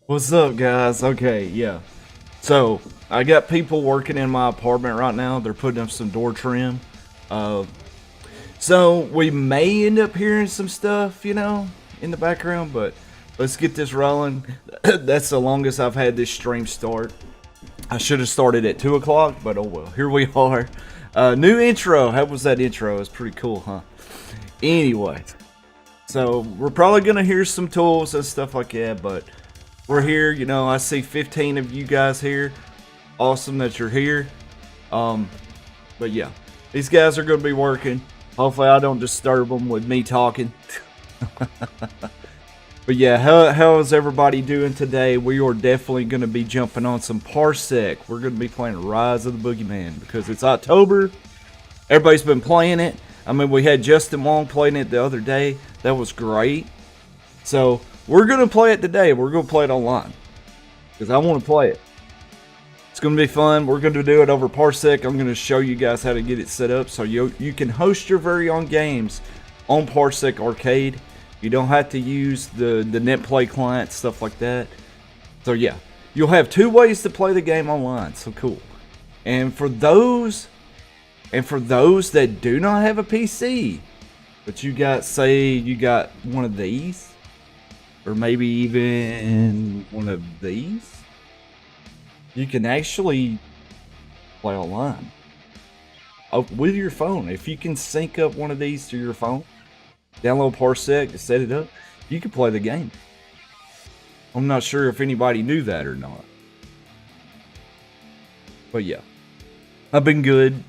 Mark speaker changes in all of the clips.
Speaker 1: What's up, guys? Okay, yeah. So I got people working in my apartment right now. They're putting up some door trim. Uh, so we may end up hearing some stuff, in the background. But let's get this rolling. That's the longest I've had this stream start. I should have started at 2 o'clock, but oh well. Here we are. New intro. How was that intro? It's pretty cool, huh? Anyway, so we're probably gonna hear some tools and stuff like that, but we're here. I see 15 of you guys here. Awesome that you're here. But yeah, these guys are going to be working. Hopefully, I don't disturb them with me talking. But yeah, how is everybody doing today? We are definitely going to be jumping on some Parsec. We're going to be playing Rise of the Boogeyman because it's October. Everybody's been playing it. I mean, we had Justin Wong playing it the other day. That was great. So we're going to play it today. We're going to play it online because I want to play it. It's going to be fun. We're going to do it over Parsec. I'm going to show you guys how to get it set up so you can host your very own games on Parsec Arcade. You don't have to use the netplay client, stuff like that. So yeah, you'll have 2 ways to play the game online. So cool. And for those that do not have a PC, but you got one of these, or maybe even one of these, you can actually play online with your phone. If you can sync up one of these to your phone, download Parsec to set it up, you can play the game. I'm not sure if anybody knew that or not. But yeah, I've been good,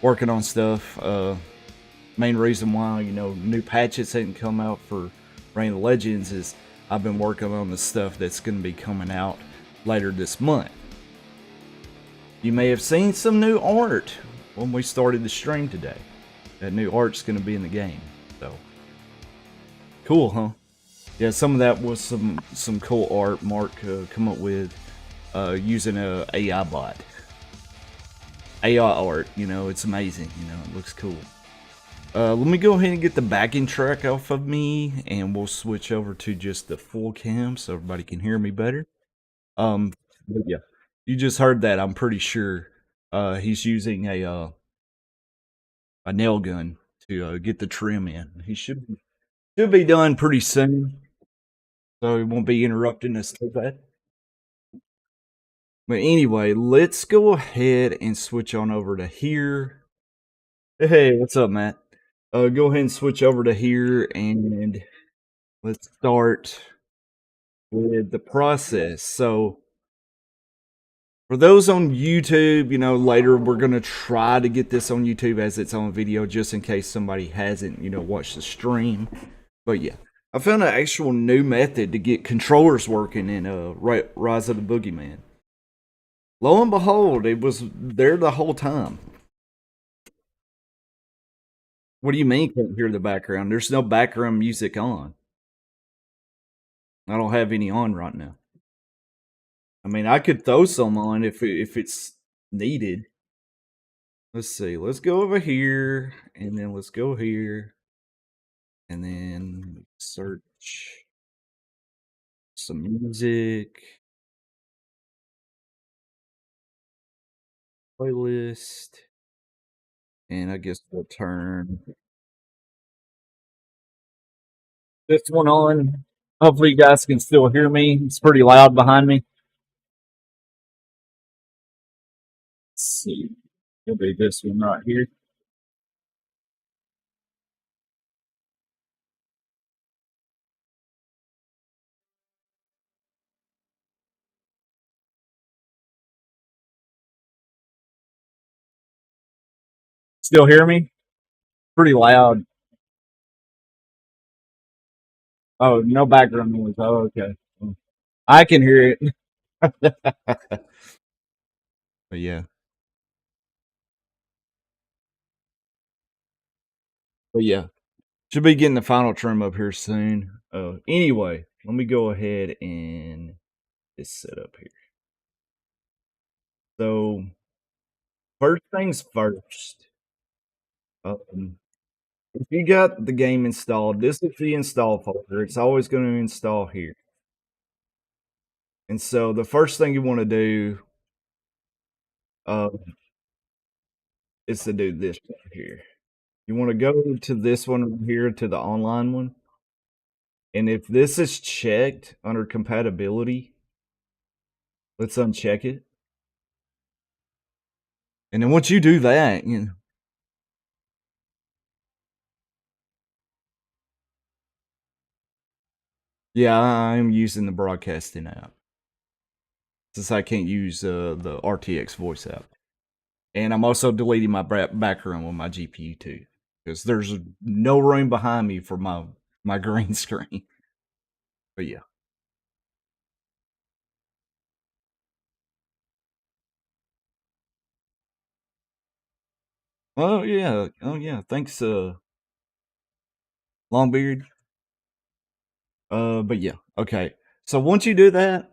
Speaker 1: working on stuff. Main reason why, new patches hadn't come out for Reign of Legends is I've been working on the stuff that's going to be coming out later this month. You may have seen some new art when we started the stream today. That new art's going to be in the game. So cool, huh? Yeah, some of that was some cool art Mark come up with using a AI bot. AI art, it's amazing. It looks cool. Let me go ahead and get the backing track off of me, and we'll switch over to just the full cam so everybody can hear me better. But yeah, you just heard that. I'm pretty sure he's using a nail gun to get the trim in. He should be done pretty soon, so he won't be interrupting us too bad. But anyway, let's go ahead and switch on over to here. Hey, what's up, Matt? Go ahead and switch over to here, and let's start with the process. So for those on YouTube, later we're going to try to get this on YouTube as its own video just in case somebody hasn't, watched the stream. But yeah, I found an actual new method to get controllers working in Rise of the Boogeyman. Lo and behold, it was there the whole time. What do you mean can't hear the background? There's no background music on. I don't have any on right now. I mean, I could throw some on if it's needed. Let's see. Let's go over here, and then let's go here, and then search some music, playlist, and I guess we'll turn this one on. Hopefully, you guys can still hear me. It's pretty loud behind me. Let's see. It'll be this one right here. Still hear me? Pretty loud. Oh, no background noise. Oh, okay. I can hear it. But yeah. But yeah. Should be getting the final trim up here soon. Anyway, let me go ahead and just set up here. So, first things first. If you got the game installed, this is the install folder. It's always going to install here. And so the first thing you want to do uh, is to do this right here. You want to go to this one right here, to the online one. And if this is checked under compatibility, let's uncheck it. And then once you do that, yeah, I'm using the broadcasting app since I can't use the RTX voice app. And I'm also deleting my background on my GPU too, because there's no room behind me for my green screen. But yeah. Oh yeah. Oh yeah. Thanks, Longbeard. But yeah. Okay. So once you do that,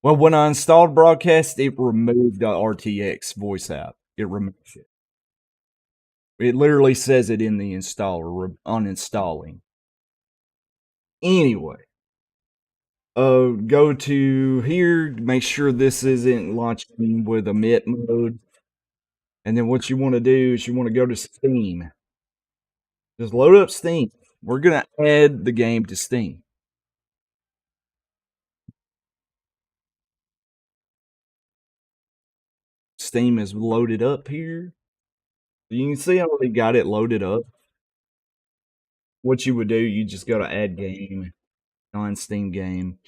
Speaker 1: well, when I installed broadcast, it removed the RTX voice app. It removes it. It literally says it in the installer, uninstalling. Anyway, go to here, make sure this isn't launching with emit mode. And then what you want to do is you want to go to Steam. Just load up Steam. We're going to add the game to Steam. Steam is loaded up here. You can see I already got it loaded up. What you would do, you just go to add game, non-Steam game,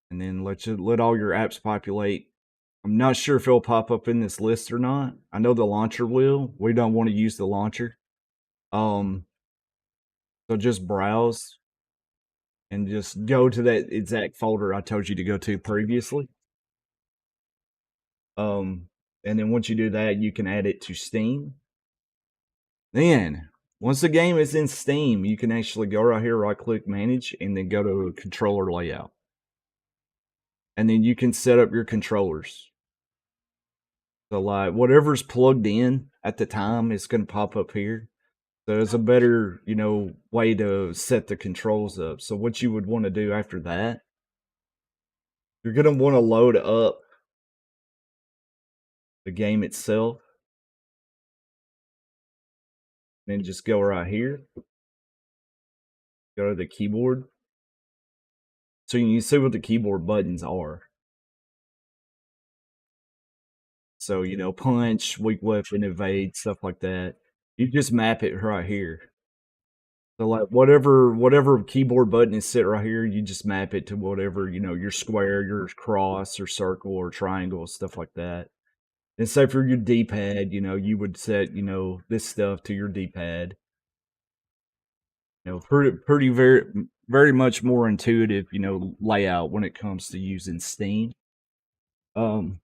Speaker 1: and then let all your apps populate. I'm not sure if it'll pop up in this list or not. I know the launcher will. We don't want to use the launcher. So just browse and just go to that exact folder I told you to go to previously. And then once you do that, you can add it to Steam. Then once the game is in Steam, you can actually go right here, right click manage, and then go to controller layout. And then you can set up your controllers. So like whatever's plugged in at the time is going to pop up here. So there's a better, way to set the controls up. So what you would want to do after that, you're going to want to load up the game itself. Then just go right here. Go to the keyboard. So you can see what the keyboard buttons are. So, punch, weak weapon, evade, stuff like that. You just map it right here. So like whatever keyboard button is set right here, you just map it to whatever, your square, your cross or circle or triangle, stuff like that. And say for your D-pad, you would set, this stuff to your D-pad. Pretty very much more intuitive, layout when it comes to using Steam. Um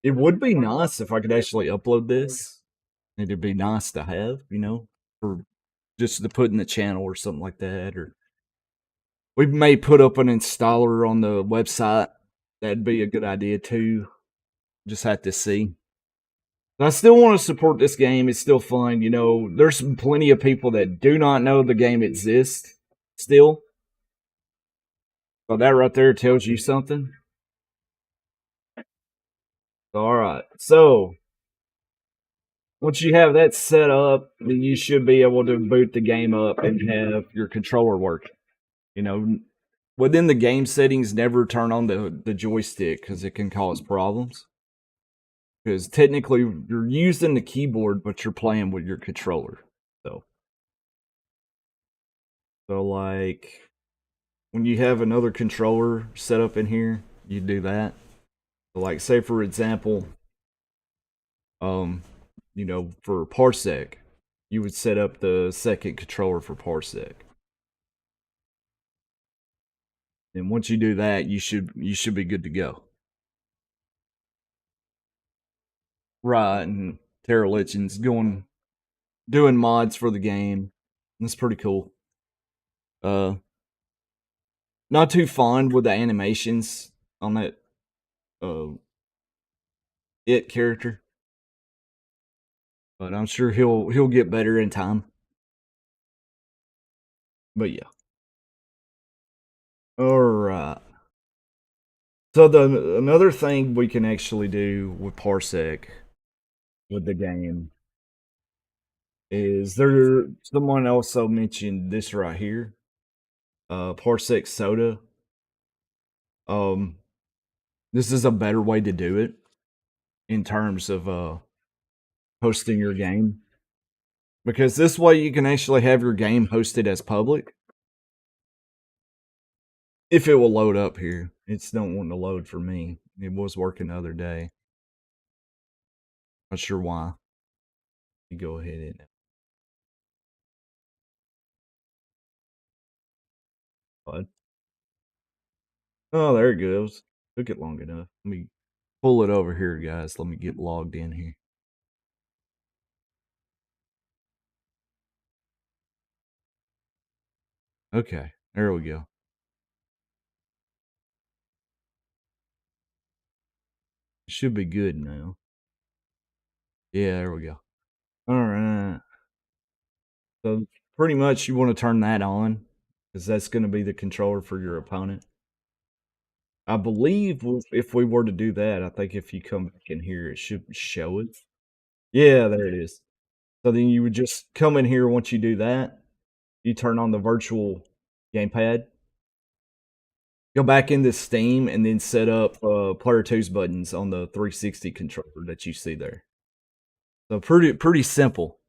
Speaker 1: it would be nice if I could actually upload this. It'd be nice to have, for just to put in the channel or something like that. Or we may put up an installer on the website. That'd be a good idea too. Just have to see. I still want to support this game. It's still fun. There's plenty of people that do not know the game exists still. So that right there tells you something. All right. So once you have that set up, then you should be able to boot the game up and have your controller work. Within the game settings, never turn on the joystick because it can cause problems. Because technically, you're using the keyboard, but you're playing with your controller. So like when you have another controller set up in here, you do that. So like, say for example, for Parsec, you would set up the second controller for Parsec. And once you do that, you should be good to go. Right, and Terra Legends doing mods for the game. That's pretty cool. Uh, not too fond with the animations on that it character, but I'm sure he'll get better in time. But yeah. All right. So the another thing we can actually do with Parsec with the game is there. Someone also mentioned this right here, Parsec Soda. Um, this is a better way to do it in terms of hosting your game, because this way you can actually have your game hosted as public. If it will load up here, it's not wanting to load for me. It was working the other day. Not sure why. You go ahead and oh, there it goes. Took it long enough. Let me pull it over here, guys. Let me get logged in here. Okay, there we go. It should be good now. Yeah, there we go. All right. So pretty much you want to turn that on because that's going to be the controller for your opponent. I believe if we were to do that, I think if you come back in here, it should show it. Yeah, there it is. So then you would just come in here once you do that. You turn on the virtual gamepad, go back into Steam, and then set up player two's buttons on the 360 controller that you see there. So pretty simple.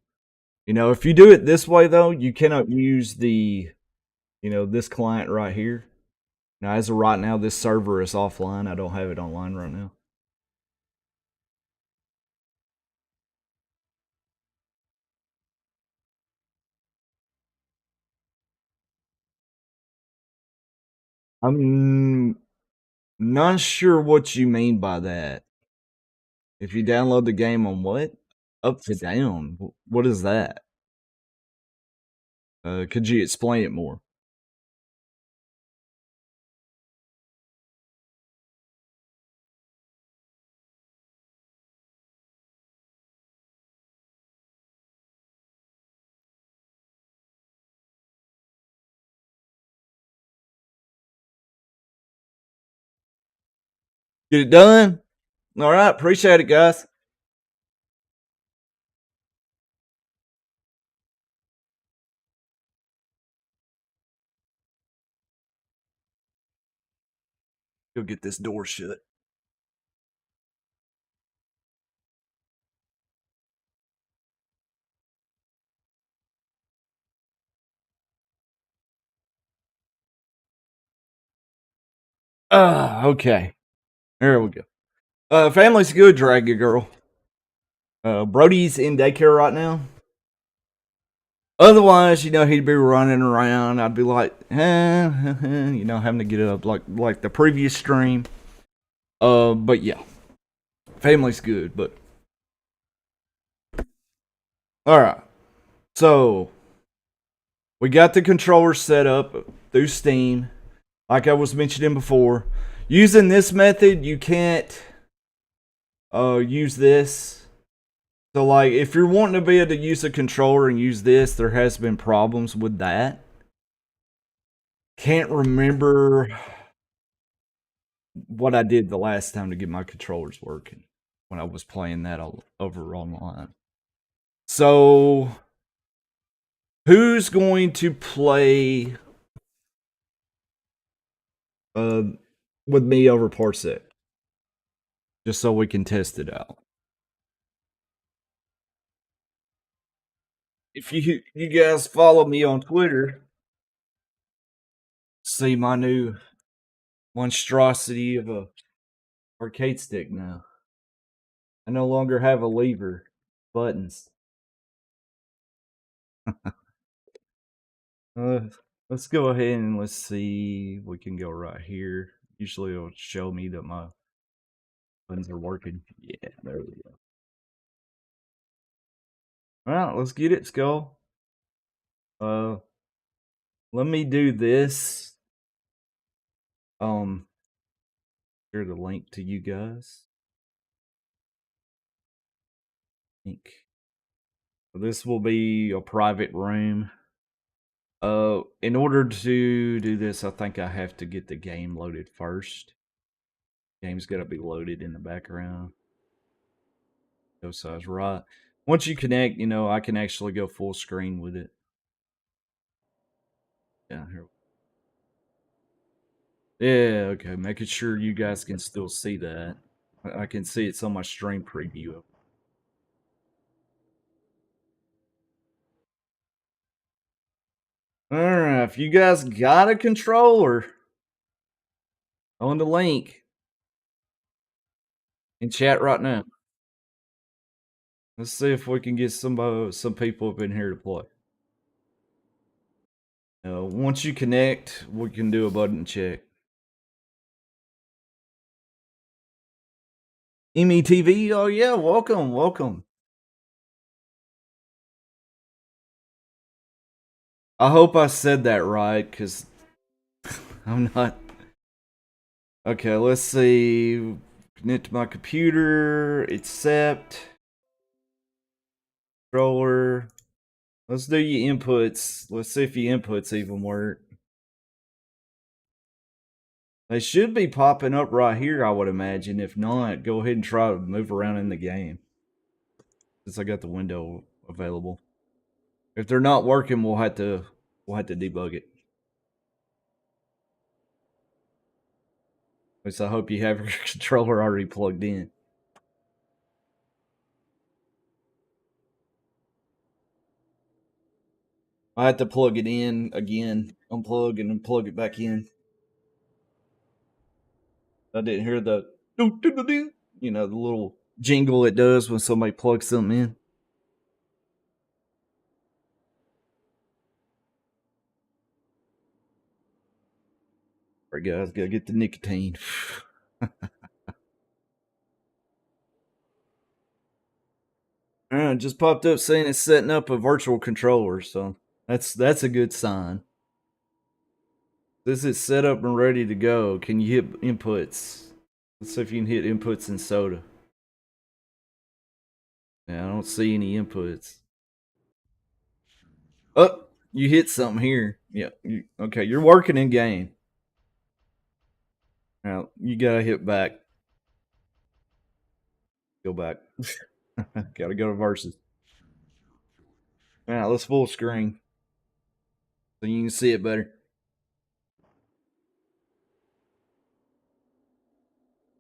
Speaker 1: You know, if you do it this way though, you cannot use the this client right here. Now, as of right now, this server is offline. I don't have it online right now. I'm not sure what you mean by that. If you download the game on what? Up to down. What is that? Could you explain it more? Get it done? All right. Appreciate it, guys. Go get this door shut. Okay. There we go. Family's good, Dragon Girl. Brody's in daycare right now. Otherwise, he'd be running around. I'd be like, having to get up like the previous stream. But yeah, family's good. But all right, so we got the controller set up through Steam, like I was mentioning before. Using this method, you can't use this. So, like, if you're wanting to be able to use a controller and use this, there has been problems with that. Can't remember what I did the last time to get my controllers working when I was playing that all over online. So, who's going to play uh, with me over Parsec? Just so we can test it out. If you guys follow me on Twitter, see my new monstrosity of a arcade stick now. I no longer have a lever, buttons. Uh, let's go ahead and let's see. We can go right here. Usually it'll show me that my buttons are working. Yeah, there we go. All right, let's get it, Skull. Uh, let me do this. Share the link to you guys. Link. This will be a private room. In order to do this, I think I have to get the game loaded first. Game's got to be loaded in the background. Go size right. Once you connect, I can actually go full screen with it. Yeah, here. Yeah, okay. Making sure you guys can still see that. I can see it's on my stream preview. Alright, if you guys got a controller on the link in chat right now. Let's see if we can get some people up in here to play. Once you connect, we can do a button check. METV, oh yeah, welcome. I hope I said that right, because I'm not. Okay, let's see. Connect to my computer, accept. Controller. Let's do your inputs. Let's see if your inputs even work. They should be popping up right here, I would imagine. If not, go ahead and try to move around in the game. Since I got the window available. If they're not working, we'll have to debug it. At least I hope you have your controller already plugged in. I have to plug it in again, unplug and then plug it back in. I didn't hear the the little jingle it does when somebody plugs something in. All right, guys, gotta get the nicotine. Just popped up saying it's setting up a virtual controller, so that's a good sign. This is set up and ready to go. Can you hit inputs? Let's see if you can hit inputs in soda. Yeah, I don't see any inputs. Oh, you hit something here. Yeah. Okay, you're working in game. Now you gotta hit back. Go back. Gotta go to versus. Now let's full screen so you can see it better.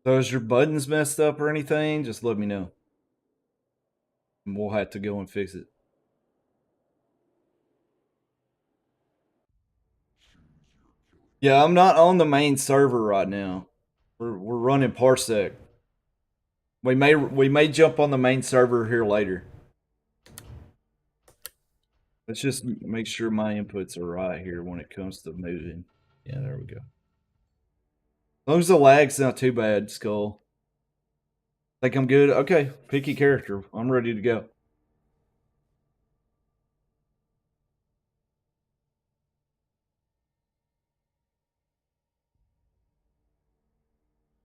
Speaker 1: So is your buttons messed up or anything? Just let me know. And we'll have to go and fix it. Yeah, I'm not on the main server right now. We're running Parsec. We may jump on the main server here later. Let's just make sure my inputs are right here when it comes to moving. Yeah, there we go. As long as the lag's not too bad, Skull. Think I'm good? Okay, picky character. I'm ready to go.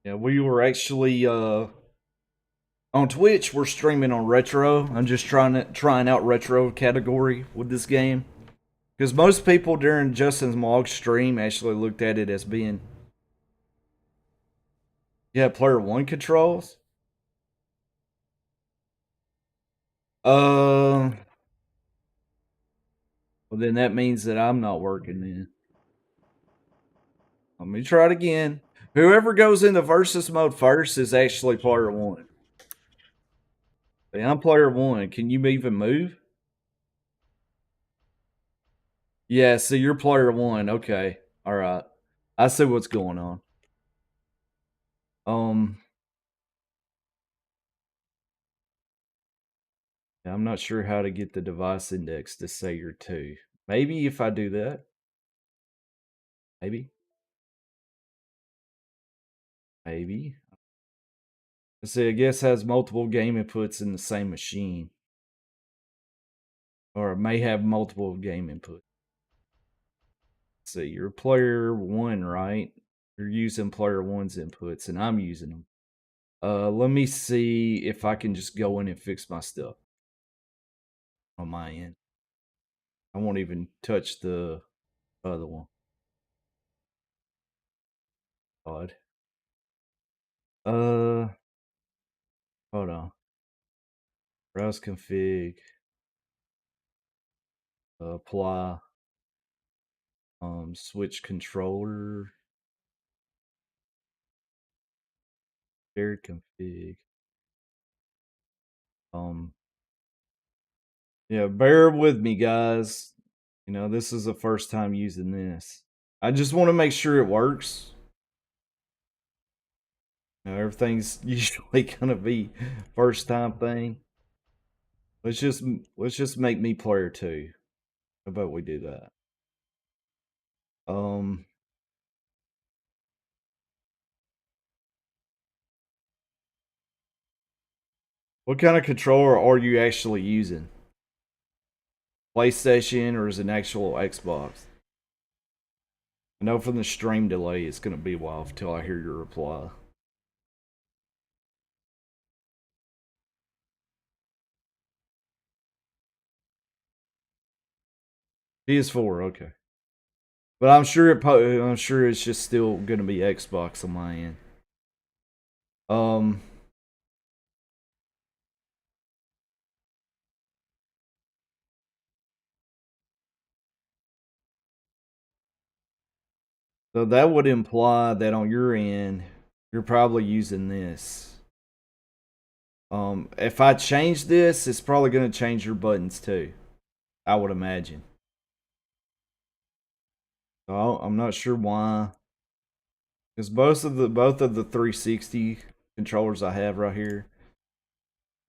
Speaker 1: Yeah, we were actually on Twitch. We're streaming on retro. I'm just trying out retro category with this game because most people during Justin's Mog stream actually looked at it as being player one controls. Well, then that means that I'm not working then. Let me try it again. Whoever goes into versus mode first is actually player one. Hey, I'm player one. Can you even move? Yeah, so you're player one. Okay. All right. I see what's going on. I'm not sure how to get the device index to say you're two. Maybe if I do that. Maybe. Maybe. Let's see, I guess has multiple game inputs in the same machine. Or it may have multiple game inputs. Let's see, you're player one, right? You're using player one's inputs, and I'm using them. Let me see if I can just go in and fix my stuff on my end. I won't even touch the Other one. Odd. Hold on. Browse config. Apply. Switch controller. Shared config. Yeah, bear with me, guys. You know, this is the first time using this. I just want to make sure it works. You know, everything's usually gonna be first time thing. Let's just make me player 2. How about we do that? Um, what kind of controller are you actually using? PlayStation or is it an actual Xbox? I know from the stream delay it's gonna be a while until I hear your reply. PS4, okay. But I'm sure it's just still gonna be Xbox on my end. Um, so that would imply that on your end, you're probably using this. If I change this, it's probably gonna change your buttons too. I would imagine. So I'm not sure why, because both of the 360 controllers I have right here,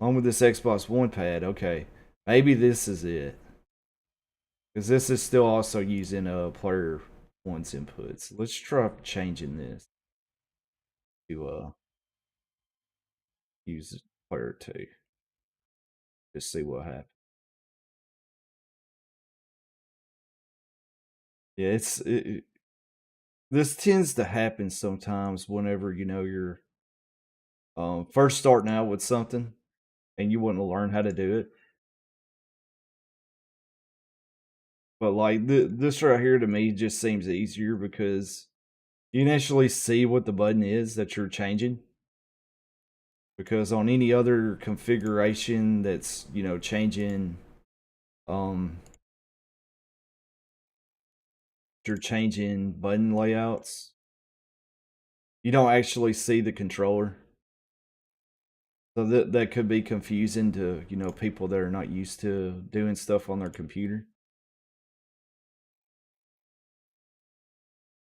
Speaker 1: along with this Xbox One pad, okay, maybe this is it, because this is still also using player one's inputs. Let's try changing this to use player two. Just see what happens. Yeah, this tends to happen sometimes whenever you know you're first starting out with something and you want to learn how to do it. But like this right here to me just seems easier because you can actually see what the button is that you're changing. Because on any other configuration that's changing, um, you're changing button layouts, you don't actually see the controller. So that could be confusing to people that are not used to doing stuff on their computer.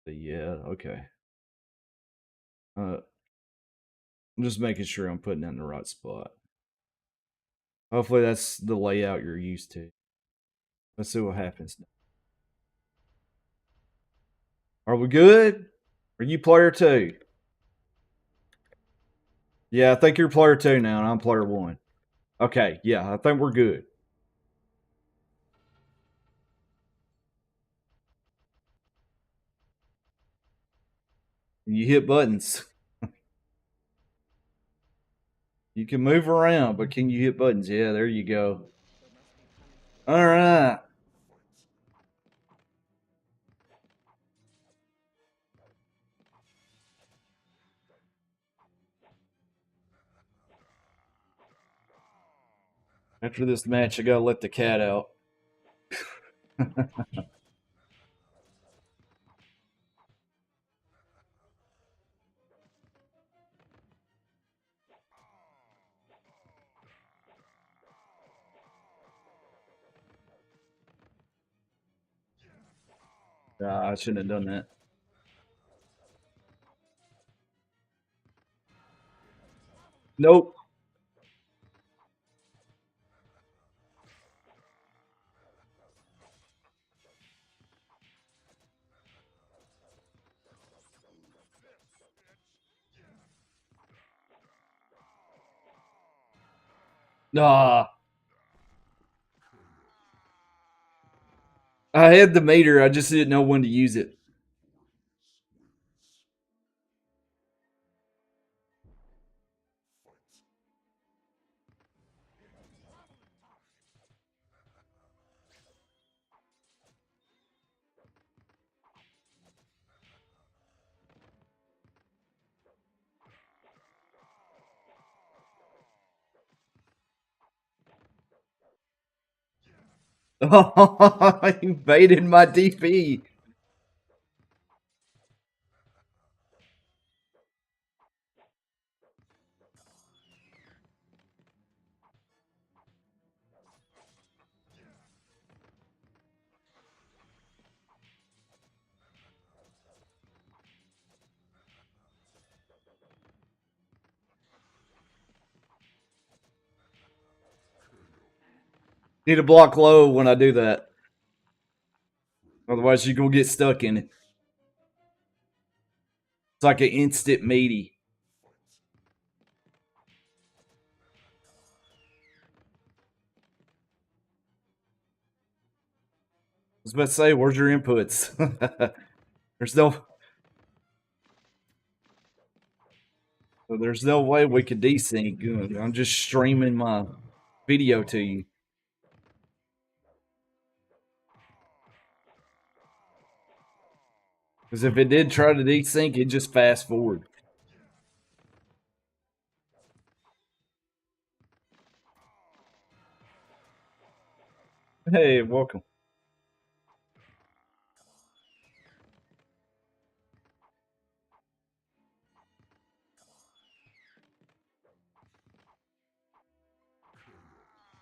Speaker 1: But yeah, okay. I'm just making sure I'm putting it in the right spot. Hopefully that's the layout you're used to. Let's see what happens. Are we good? Are you player 2? Yeah, I think you're player 2 now, and I'm player 1. Okay, yeah, I think we're good. You hit buttons. You can move around, but can you hit buttons? Yeah, there you go. All right. After this match, I gotta let the cat out. I shouldn't have done that. Nope. Nah. I had the meter. I just didn't know when to use it. Oh, he baited my DP. Need to block low when I do that. Otherwise, you're going to get stuck in it. It's like an instant meaty. I was about to say, where's your inputs? There's no way we could desync. I'm just streaming my video to you. Because if it did try to desync, it just fast forward. Hey, welcome.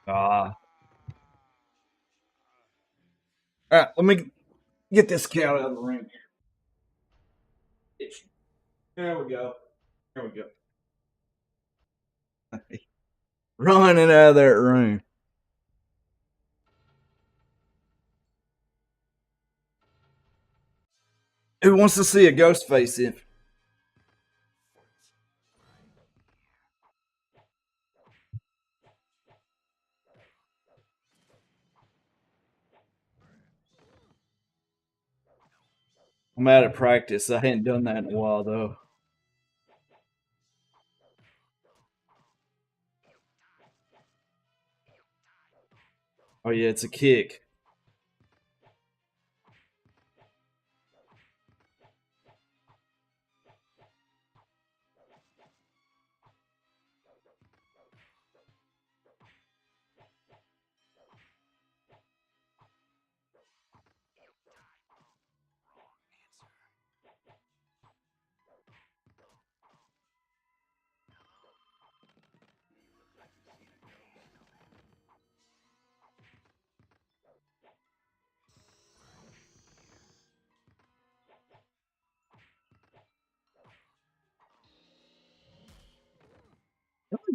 Speaker 1: All right, let me get this cow out of the ring. There we go. There we go. Running out of that room. Who wants to see a ghost face in? I'm out of practice. I hadn't done that in a while, though. Oh, yeah, it's a kick.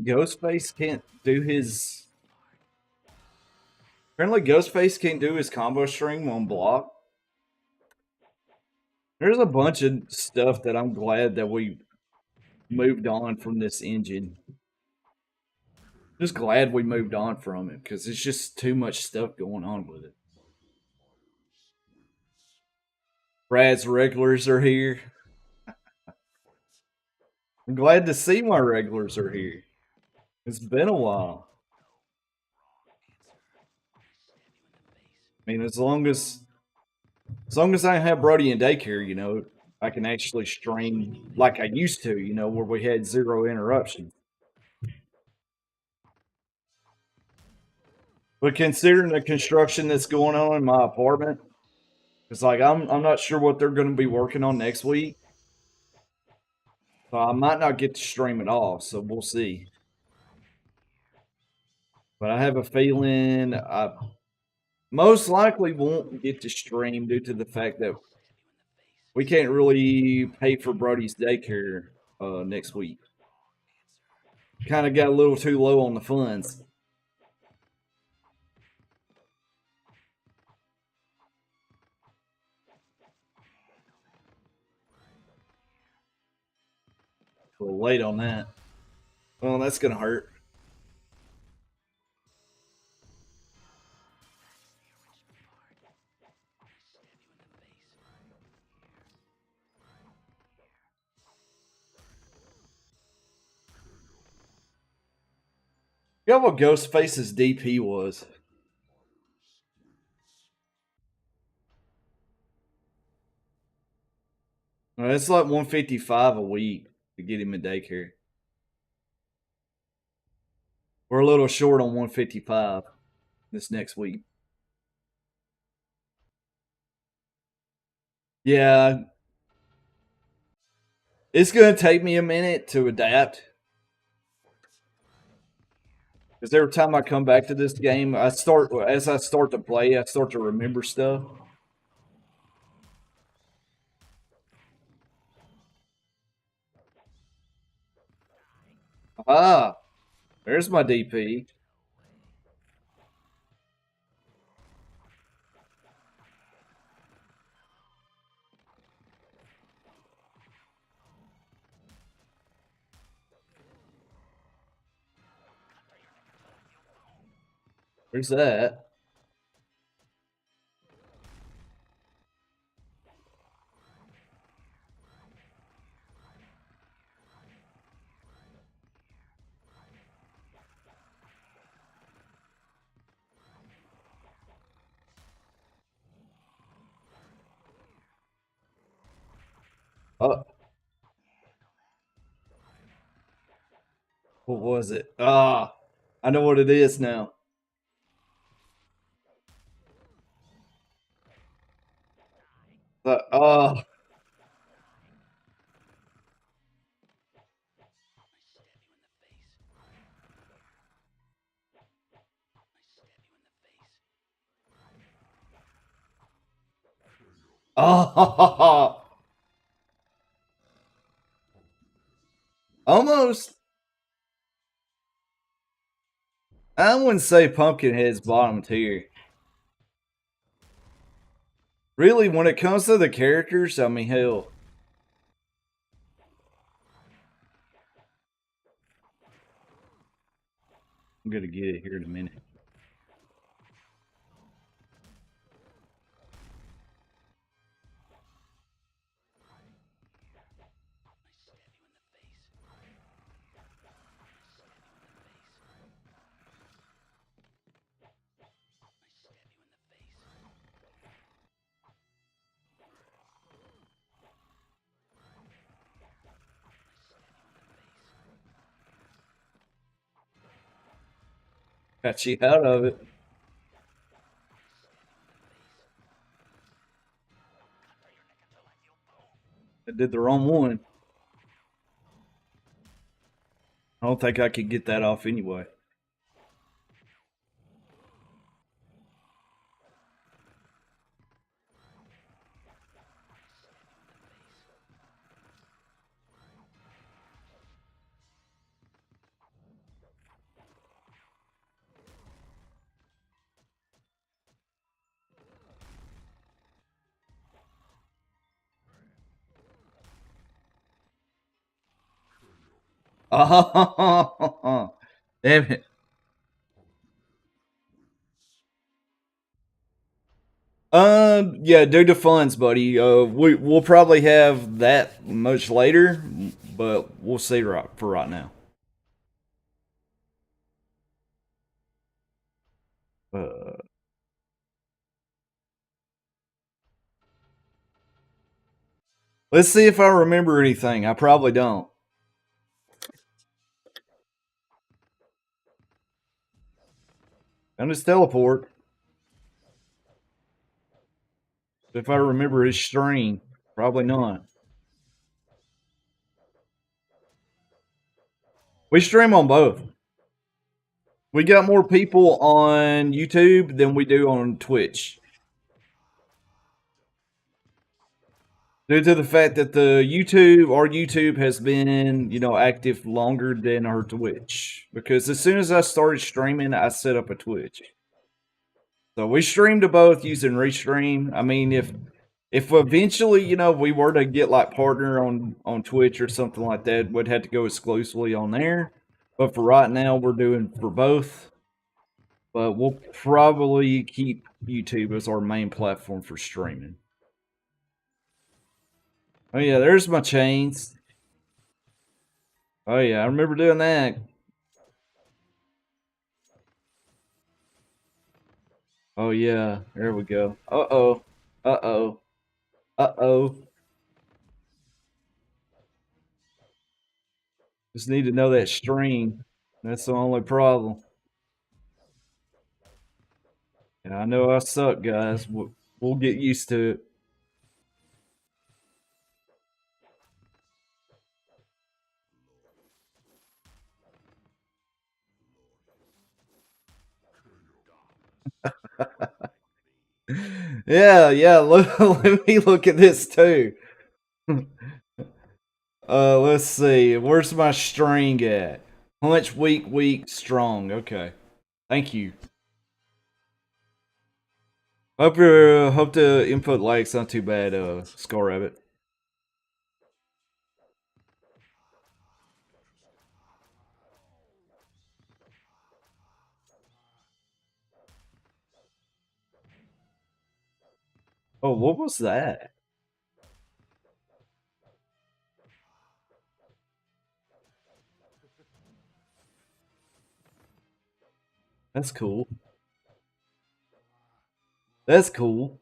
Speaker 1: Ghostface can't do his. Apparently, Ghostface can't do his combo string on block. There's a bunch of stuff that I'm glad that we moved on from this engine. Just glad we moved on from it because it's just too much stuff going on with it. Brad's regulars are here. I'm glad to see my regulars are here. It's been a while. I mean, as long as I have Brody in daycare, I can actually stream like I used to, where we had zero interruption. But considering the construction that's going on in my apartment, it's like I'm not sure what they're going to be working on next week. So I might not get to stream at all. So we'll see. But I have a feeling I most likely won't get to stream due to the fact that we can't really pay for Brody's daycare next week. Kind of got a little too low on the funds. A little late on that. Well, that's gonna hurt. You know what Ghostface's DP was? It's like 155 a week to get him in daycare. We're a little short on 155 this next week. Yeah, it's gonna take me a minute to adapt. Because every time I come back to this game, as I start to play, I start to remember stuff. Ah, there's my DP. There's that. Oh, what was it? Ah, I know what it is now. Oh, oh, almost. I wouldn't say Pumpkinhead's bottom tier. Really, when it comes to the characters, I mean, hell. I'm gonna get it here in a minute. Got you out of it. I did the wrong one. I don't think I could get that off anyway. Oh, damn it. Yeah, due to funds, buddy. We'll probably have that much later, but we'll see right for right now. Uh, let's see if I remember anything. I probably don't. I'm just teleport. If I remember his stream, probably not. We stream on both. We got more people on YouTube than we do on Twitch. Due to the fact that our YouTube has been, active longer than our Twitch. Because as soon as I started streaming, I set up a Twitch. So we stream to both using Restream. I mean, if eventually, we were to get like partner on Twitch or something like that, we'd have to go exclusively on there. But for right now, we're doing for both. But we'll probably keep YouTube as our main platform for streaming. Oh yeah, there's my chains. Oh yeah, I remember doing that. Oh yeah, there we go. Uh oh. Uh oh. Uh oh. Just need to know that string. That's the only problem. Yeah, I know I suck, guys. We'll get used to it. Yeah. Let me look at this too. Let's see. Where's my string at? Punch, weak, strong. Okay. Thank you. Hope the input lag's not too bad, Skull Rabbit. Oh, what was that? That's cool. That's cool.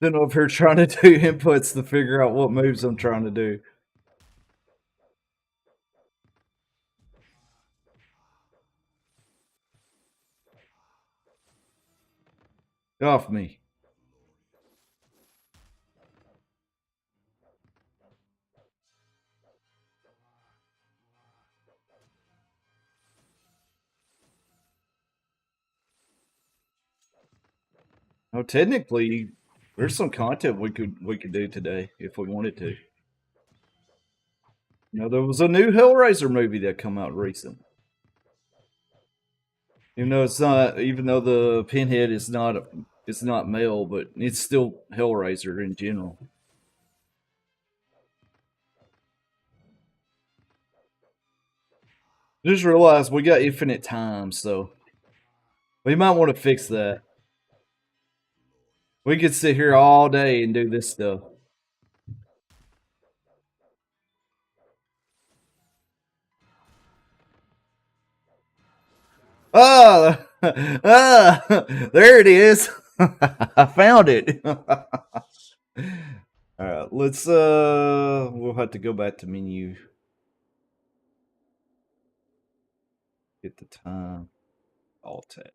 Speaker 1: Then over here trying to do inputs to figure out what moves I'm trying to do. Get off me. Oh, technically, there's some content we could do today if we wanted to. You know, there was a new Hellraiser movie that come out recent. Even though the Pinhead is not it's not male, but it's still Hellraiser in general. Just realized we got infinite time, so we might want to fix that. We could sit here all day and do this stuff. Oh, there it is. I found it. All right, let's we'll have to go back to menu. Get the time. Alt tab.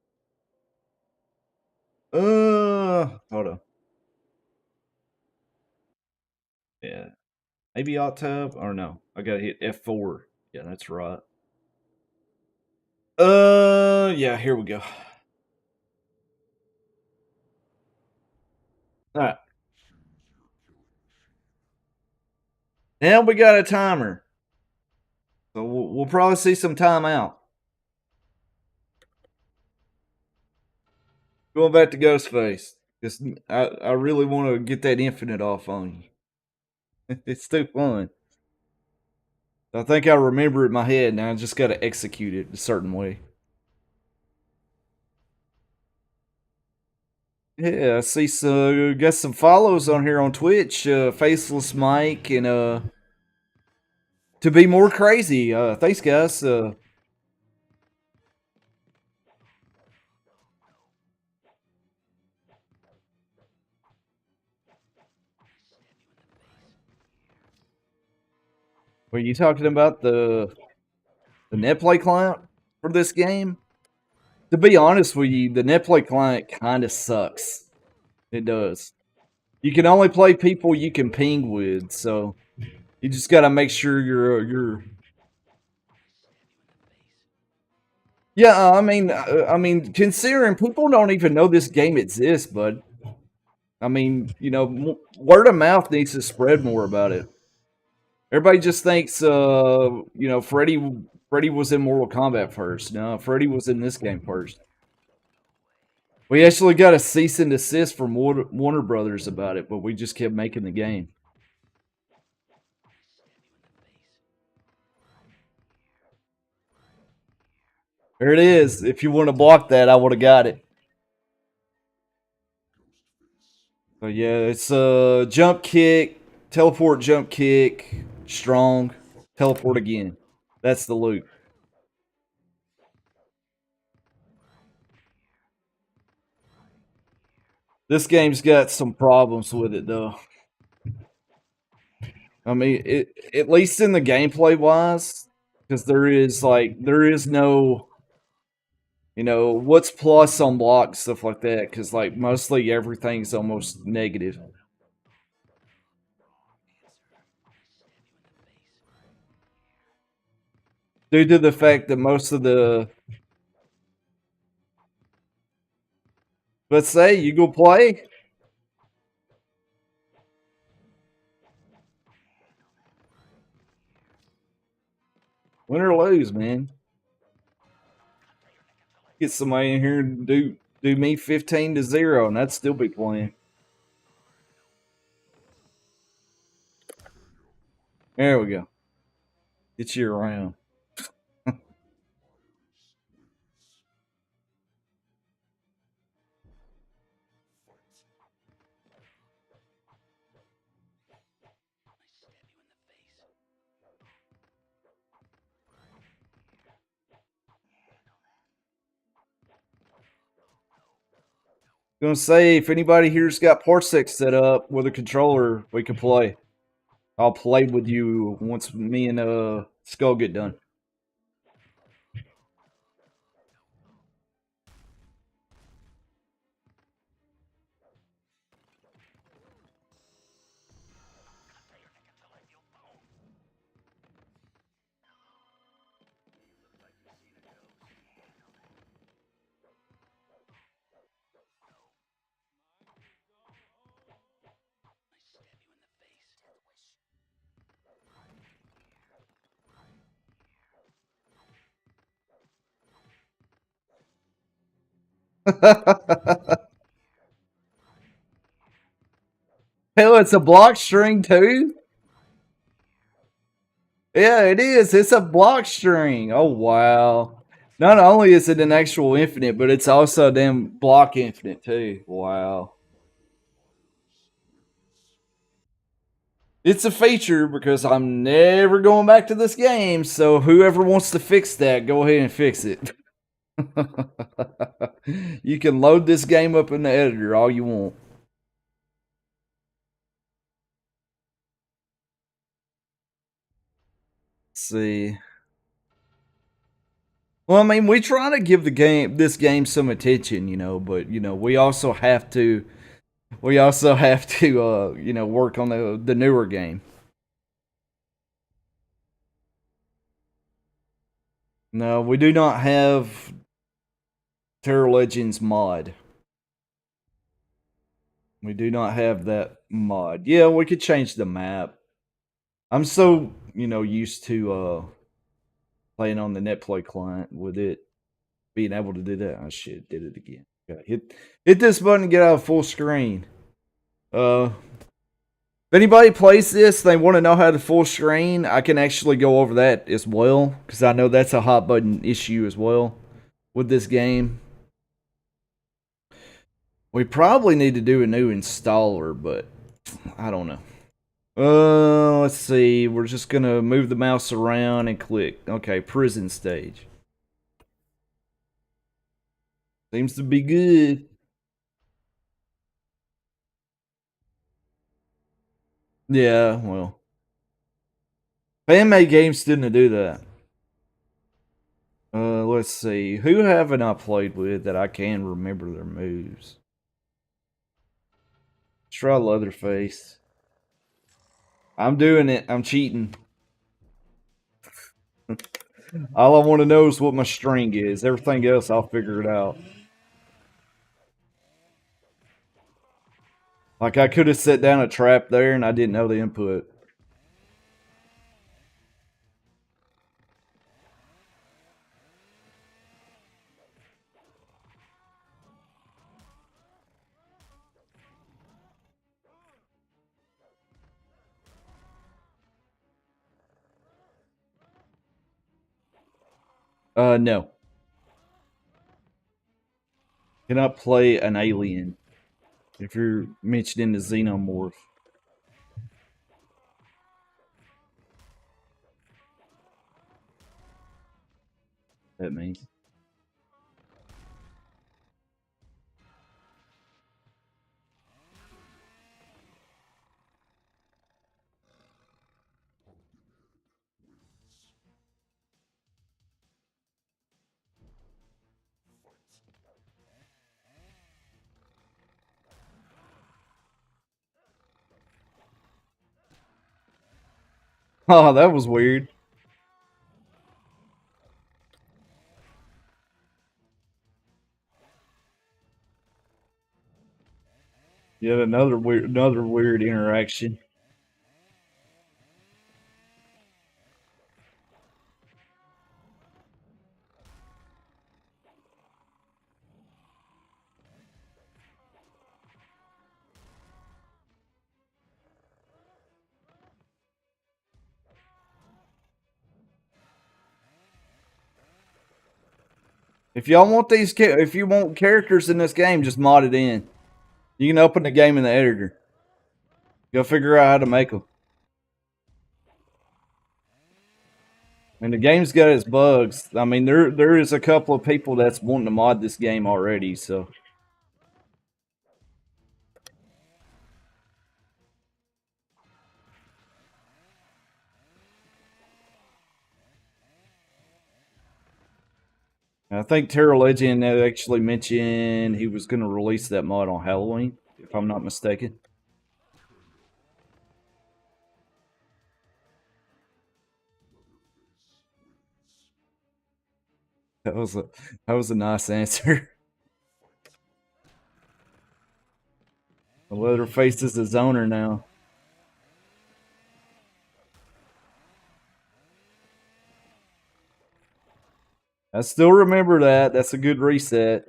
Speaker 1: Hold on. Yeah, maybe alt tab or no? I gotta hit F4. Yeah, that's right. Yeah, here we go. All right. Now we got a timer. So we'll probably see some time out. Going back to Ghostface. Because I really want to get that infinite off on you. It's too fun. I think I remember it in my head. Now I just got to execute it a certain way. Yeah, I see. So got some follows on here on Twitch. Faceless Mike and to be more crazy. Thanks, guys. Were you talking about the netplay client for this game? To be honest with you, the netplay client kind of sucks. It does. You can only play people you can ping with, so you just got to make sure you're. Yeah, considering people don't even know this game exists, but I mean, word of mouth needs to spread more about it. Everybody just thinks, Freddy was in Mortal Kombat first. No, Freddy was in this game first. We actually got a cease and desist from Warner Brothers about it, but we just kept making the game. There it is. If you want to block that, I would have got it. But yeah, it's a jump kick, teleport, jump kick, strong, teleport again. That's the loop. This game's got some problems with it though. I mean, at least in the gameplay wise, because there is no, what's plus on block stuff like that. Because like mostly everything's almost negative due to the fact that most of the, let's say you go play. Win or lose, man. Get somebody in here and do me 15-0, and I'd still be playing. There we go. Get you around. Gonna say if anybody here's got Parsec set up with a controller, we can play. I'll play with you once me and Skull get done. Hell, it's a block string too. Yeah, it is. It's a block string. Oh wow. Not only is it an actual infinite, but it's also a damn block infinite too. Wow. It's a feature because I'm never going back to this game. So whoever wants to fix that, go ahead and fix it. You can load this game up in the editor all you want. Let's see. Well, I mean, we try to give this game some attention, but we also have to work on the newer game. No, we do not have Terror Legends mod. We do not have that mod. Yeah, we could change the map. I'm so, used to playing on the netplay client with it being able to do that. Oh shit, did it again. Okay, hit this button to get out of full screen. If anybody plays this, they want to know how to full screen, I can actually go over that as well, because I know that's a hot button issue as well with this game. We probably need to do a new installer, but I don't know. Let's see. We're just gonna move the mouse around and click. Okay, prison stage. Seems to be good. Yeah, well. Fan-made games didn't do that. Let's see. Who haven't I played with that I can remember their moves? Let's try Leatherface. I'm doing it. I'm cheating. All I want to know is what my string is. Everything else, I'll figure it out. Like, I could have set down a trap there and I didn't know the input. No. Cannot play an alien if you're mentioning the xenomorph. That means. Oh, that was weird. Yet another weird interaction. If y'all want if you want characters in this game, just mod it in. You can open the game in the editor. Go figure out how to make them. And the game's got its bugs. I mean, there is a couple of people that's wanting to mod this game already. So I think Terra Legend actually mentioned he was going to release that mod on Halloween, if I'm not mistaken. That was a nice answer. The Leatherface is his owner now. I still remember that. That's a good reset.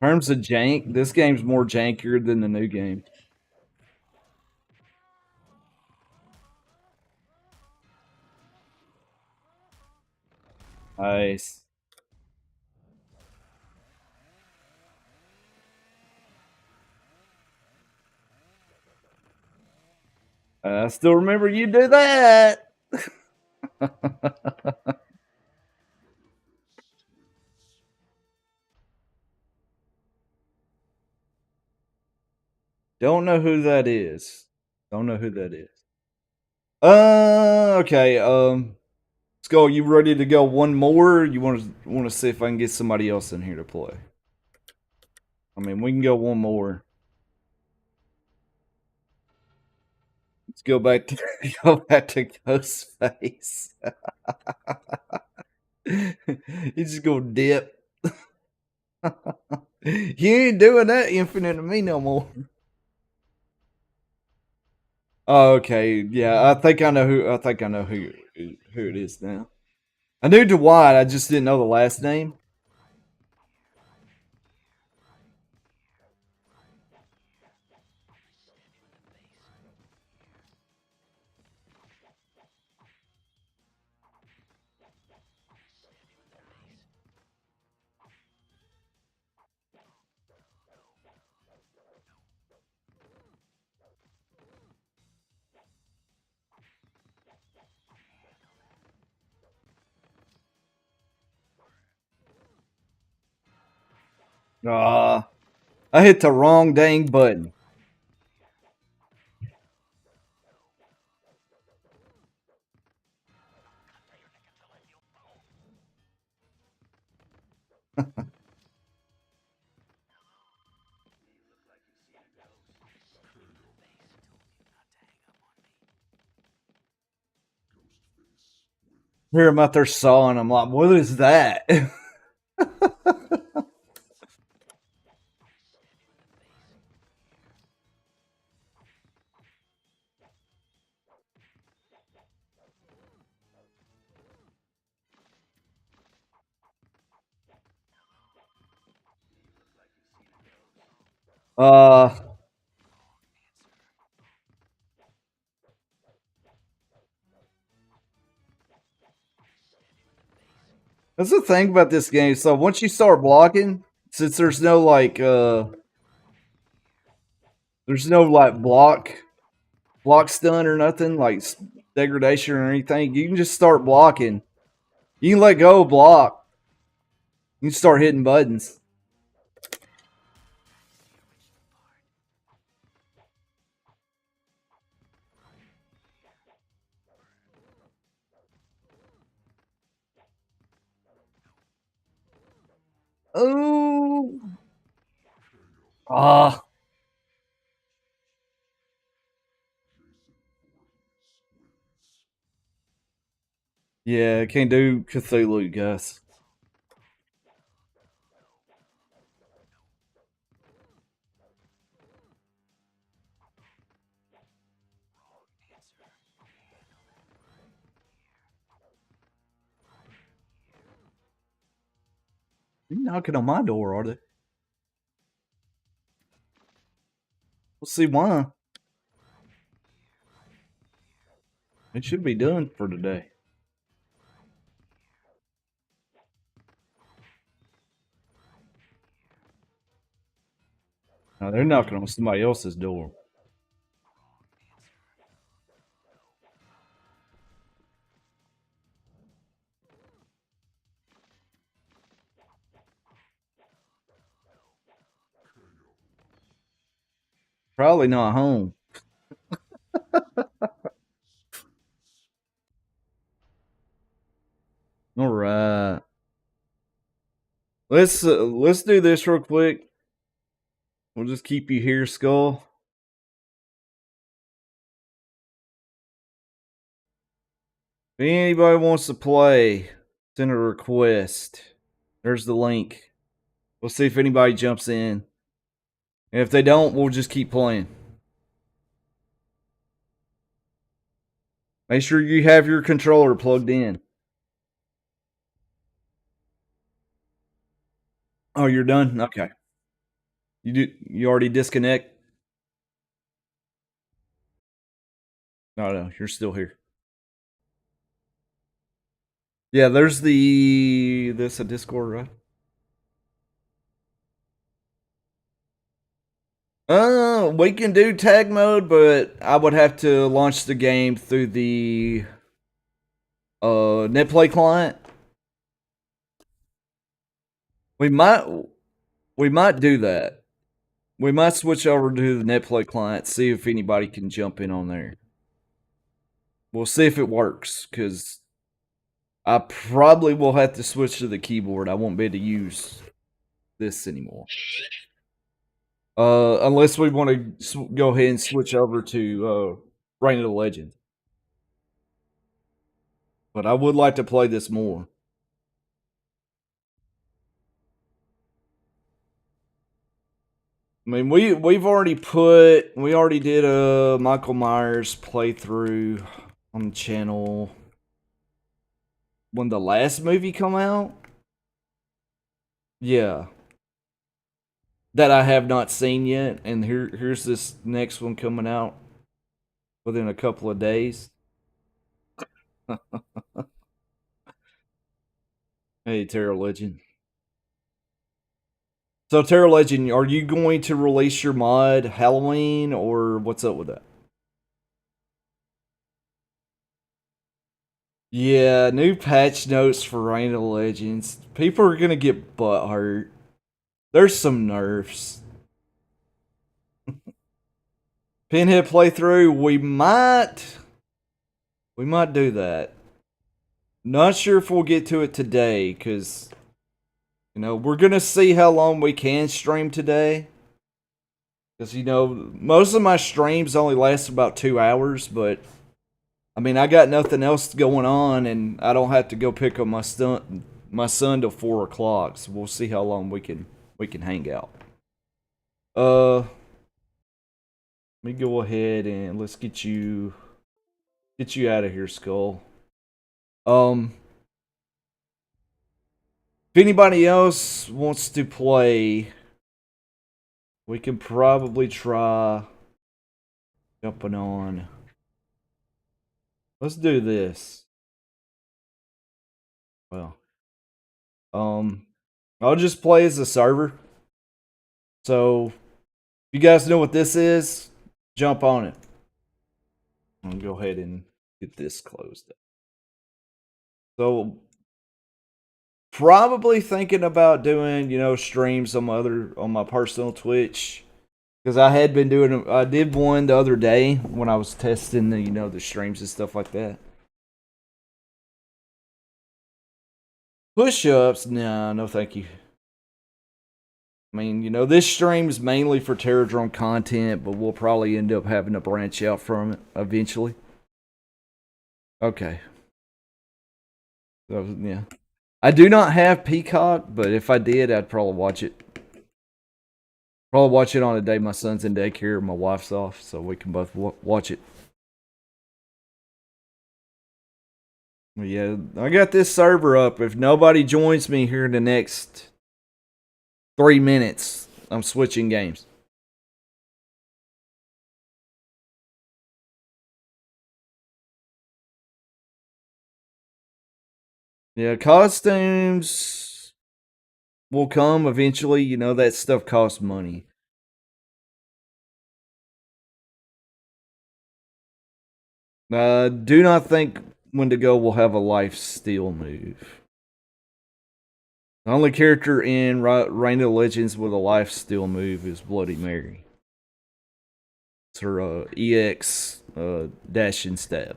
Speaker 1: In terms of jank, this game's more jankier than the new game. Nice. I still remember you do that. Don't know who that is. Don't know who that is. Okay. Skull, you ready to go one more? You want to see if I can get somebody else in here to play? I mean, we can go one more. Let's go back to go back to Ghostface. He's just gonna dip. You ain't doing that infinite to me no more. Oh, okay, yeah, I think I know who. I think I know who it is now. I knew Dwight. I just didn't know the last name. Ah, I hit the wrong dang button. Here I'm out there sawing. I'm like, what is that? uh, That's the thing about this game. So once you start blocking, since there's no like block stun or nothing like degradation or anything, you can just start blocking. You can let go block. You can start hitting buttons. Oh, ah, yeah, can't do Cthulhu, Gus. You knocking on my door, are they? We'll see why. It should be done for today. No, they're knocking on somebody else's door. Probably not home. All right. Let's do this real quick. We'll just keep you here, Skull. If anybody wants to play, send a request. There's the link. We'll see if anybody jumps in. And if they don't, we'll just keep playing. Make sure you have your controller plugged in. Oh, you're done? Okay. You already disconnect? No, you're still here. Yeah, there's this a Discord, right? We can do tag mode, but I would have to launch the game through the netplay client. We might we might do that. We might switch over to the netplay client, see if anybody can jump in on there. We'll see if it works, because I probably will have to switch to the keyboard. I won't be able to use this anymore. Unless we want to go ahead and switch over to Reign of the Legend. But I would like to play this more. I mean, we already did a Michael Myers playthrough on the channel when the last movie come out. Yeah, that I have not seen yet, and here's this next one coming out within a couple of days. Hey, Terror Legend. So, Terror Legend, are you going to release your mod Halloween, or what's up with that? Yeah, new patch notes for Reign of Legends. People are gonna get butt hurt. There's some nerfs. Pinhead playthrough, we might do that. Not sure if we'll get to it today, because we're gonna see how long we can stream today. Because most of my streams only last about 2 hours, but I mean I got nothing else going on, and I don't have to go pick up my son till 4 o'clock. So we'll see how long we can hang out. Let me go ahead and let's get you out of here, Skull. If anybody else wants to play, we can probably try jumping on. Let's do this. Well, Um, I'll just play as a server. So, if you guys know what this is, jump on it. I'll go ahead and get this closed up. So, probably thinking about doing, streams on my personal Twitch. Because I had been doing, I did one the other day when I was testing the streams and stuff like that. Push ups, nah, no thank you. I mean, this stream is mainly for Terrordrome content, but we'll probably end up having to branch out from it eventually. Okay. So, yeah. I do not have Peacock, but if I did, I'd probably watch it. Probably watch it on a day my son's in daycare, my wife's off, so we can both watch it. But yeah, I got this server up. If nobody joins me here in the next 3 minutes, I'm switching games. Yeah, costumes will come eventually. That stuff costs money. Do not think Wendigo will have a life steal move. The only character in Reign of Legends with a life steal move is Bloody Mary. It's her EX dash and stab.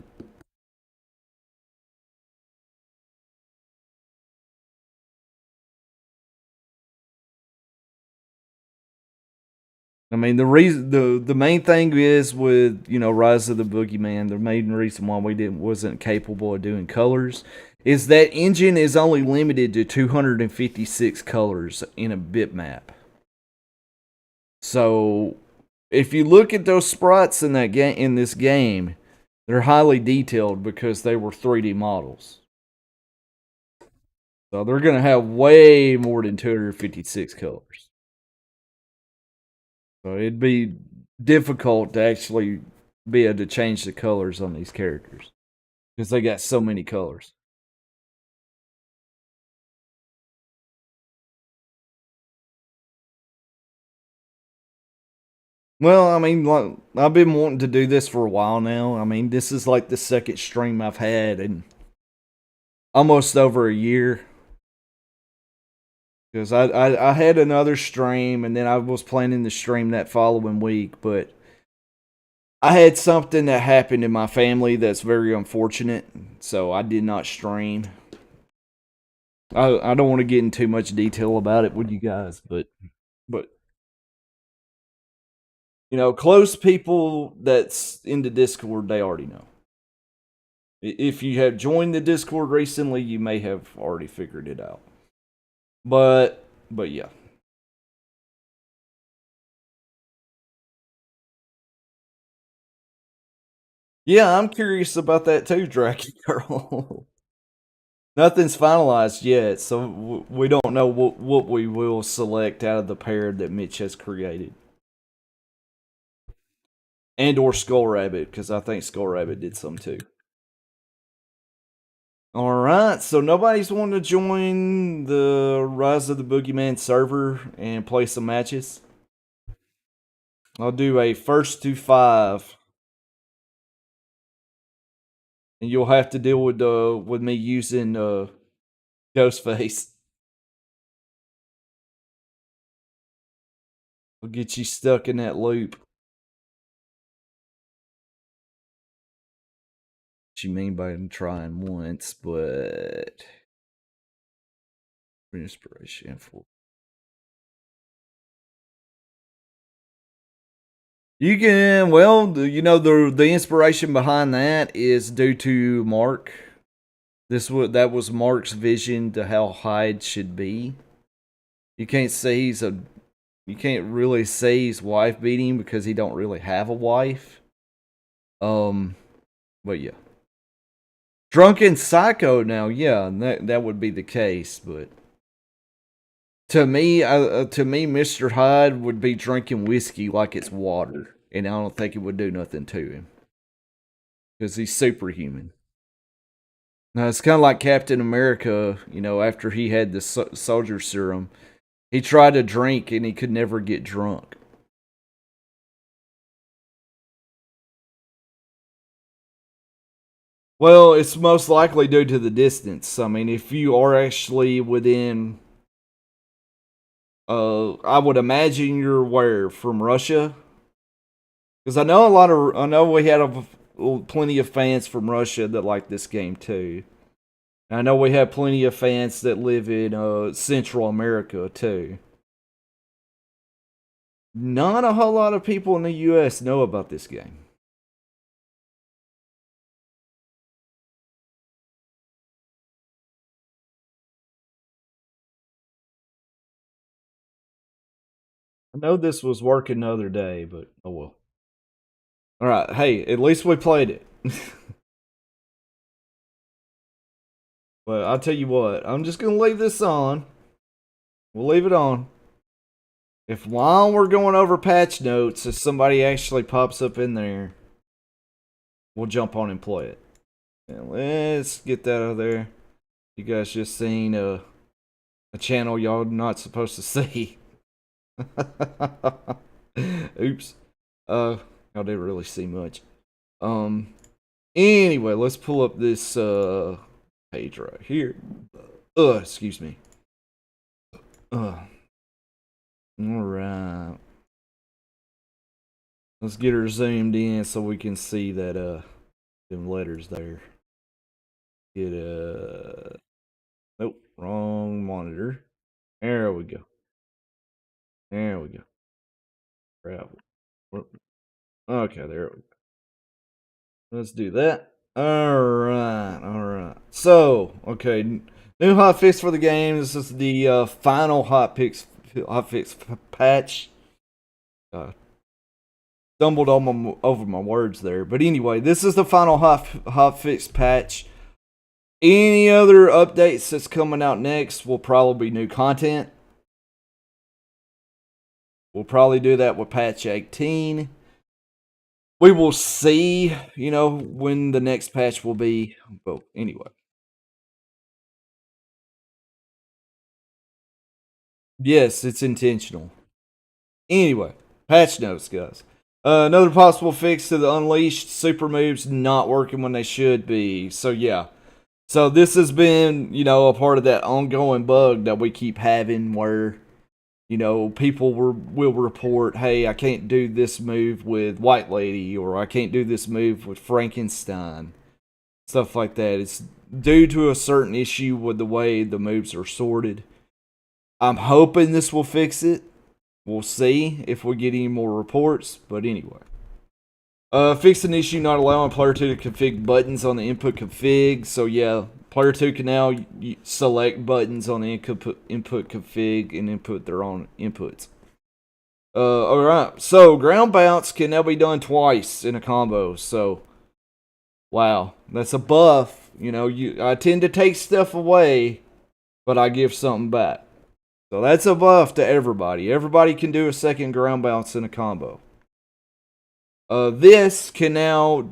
Speaker 1: I mean, the main thing is with Rise of the Boogeyman. The main reason why we wasn't capable of doing colors is that engine is only limited to 256 colors in a bitmap. So if you look at those sprites in this game, they're highly detailed because they were 3D models. So they're gonna have way more than 256 colors. So it'd be difficult to actually be able to change the colors on these characters because they got so many colors. Well, I mean, like, I've been wanting to do this for a while now. I mean, this is like the second stream I've had in almost over a year. Because I had another stream and then I was planning to stream that following week, but I had something that happened in my family that's very unfortunate, so I did not stream. I don't want to get in too much detail about it with you guys, but close people that's into Discord, they already know. If you have joined the Discord recently, you may have already figured it out. But yeah. Yeah, I'm curious about that too, Dracky Girl. Nothing's finalized yet, so we don't know what we will select out of the pair that Mitch has created. And or Skull Rabbit, because I think Skull Rabbit did some too. Alright, so nobody's wanting to join the Rise of the Boogeyman server and play some matches? I'll do a first to 5. And you'll have to deal with me using Ghostface. I'll get you stuck in that loop. What you mean by trying once, but inspiration for you can the inspiration behind that is due to Mark. That was Mark's vision to how Hyde should be. You can't really say he's wife beating because he don't really have a wife. But yeah. Drunken Psycho now, yeah, that would be the case, but to me, Mr. Hyde would be drinking whiskey like it's water, and I don't think it would do nothing to him because he's superhuman. Now, it's kind of like Captain America, after he had the soldier serum. He tried to drink and he could never get drunk. Well, it's most likely due to the distance. I mean, if you are actually within, I would imagine you're where from Russia, because I know we had plenty of fans from Russia that like this game too. I know we have plenty of fans that live in Central America too. Not a whole lot of people in the U.S. know about this game. I know this was working the other day, but oh well. All right, hey, at least we played it. But I'll tell you what, I'm just gonna leave this on. We'll leave it on. If while we're going over patch notes, if somebody actually pops up in there, we'll jump on and play it. And let's get that out of there. You guys just seen a channel y'all not supposed to see. Oops. Y'all didn't really see much. Anyway, let's pull up this page right here. Excuse me. All right. Let's get her zoomed in so we can see that them letters there. Get nope, wrong monitor. There we go. There we go. Crap. Okay, there we go. Let's do that. Alright. So, okay, new hotfix for the game. This is the final hotfix patch. Stumbled over my words there, but anyway, this is the final hotfix patch. Any other updates that's coming out next will probably be new content. We'll probably do that with patch 18. We will see, when the next patch will be. But anyway. Yes, it's intentional. Anyway, patch notes, guys. Another possible fix to the unleashed super moves not working when they should be. So, yeah. So, this has been, a part of that ongoing bug that we keep having where, people will report, hey, I can't do this move with White Lady, or I can't do this move with Frankenstein. Stuff like that. It's due to a certain issue with the way the moves are sorted. I'm hoping this will fix it. We'll see if we get any more reports. But anyway. Fix an issue not allowing player 2 to config buttons on the input config. So yeah, player 2 can now select buttons on the input config and input their own inputs. Alright, so ground bounce can now be done twice in a combo. So, wow, that's a buff. I tend to take stuff away, but I give something back. So that's a buff to everybody. Everybody can do a second ground bounce in a combo. This can now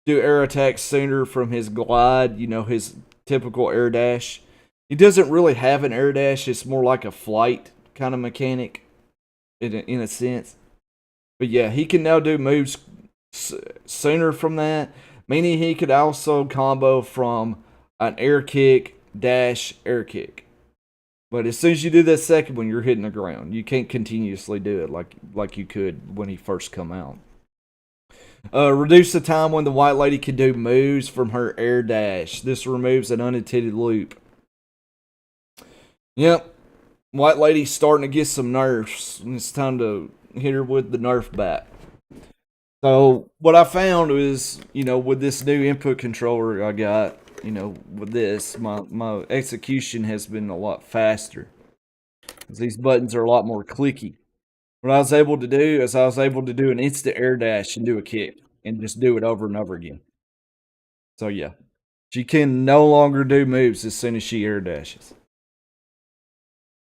Speaker 1: do air attacks sooner from his glide, his typical air dash. He doesn't really have an air dash, it's more like a flight kind of mechanic in a sense. But yeah, he can now do moves sooner from that, meaning he could also combo from an air kick, dash, air kick. But as soon as you do that second one, you're hitting the ground. You can't continuously do it like you could when he first come out. Reduce the time when the White Lady can do moves from her air dash. This removes an unintended loop. Yep. White Lady's starting to get some nerfs. It's time to hit her with the nerf bat. So what I found was, with this new input controller I got, with this, my execution has been a lot faster. These buttons are a lot more clicky. What I was able to do is I was able to do an instant air dash and do a kick and just do it over and over again. So yeah, she can no longer do moves as soon as she air dashes.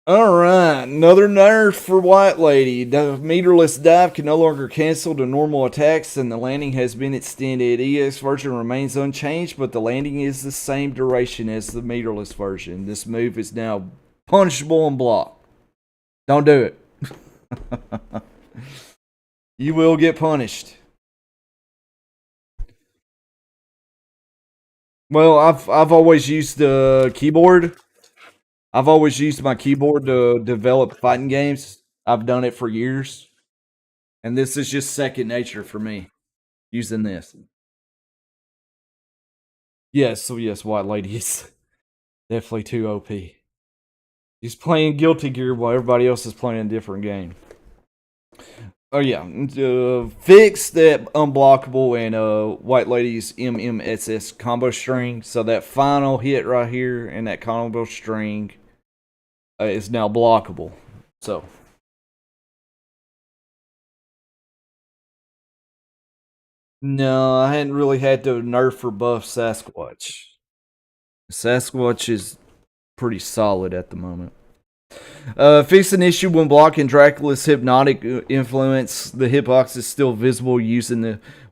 Speaker 1: Alright, another nerf for White Lady. The meterless dive can no longer cancel the normal attacks and the landing has been extended. EX version remains unchanged, but the landing is the same duration as the meterless version. This move is now punishable and blocked. Don't do it. You will get punished. Well, I've always used the keyboard. I've always used my keyboard to develop fighting games. I've done it for years. And this is just second nature for me using this. Yes, so yes, White Lady is definitely too OP. He's playing Guilty Gear while everybody else is playing a different game. Oh yeah, fix that unblockable and White Lady's MMSS combo string. So that final hit right here and that combo string is now blockable. So no, I hadn't really had to nerf or buff Sasquatch. Sasquatch is pretty solid at the moment. Fix an issue when blocking Dracula's hypnotic influence. The hitbox is still visible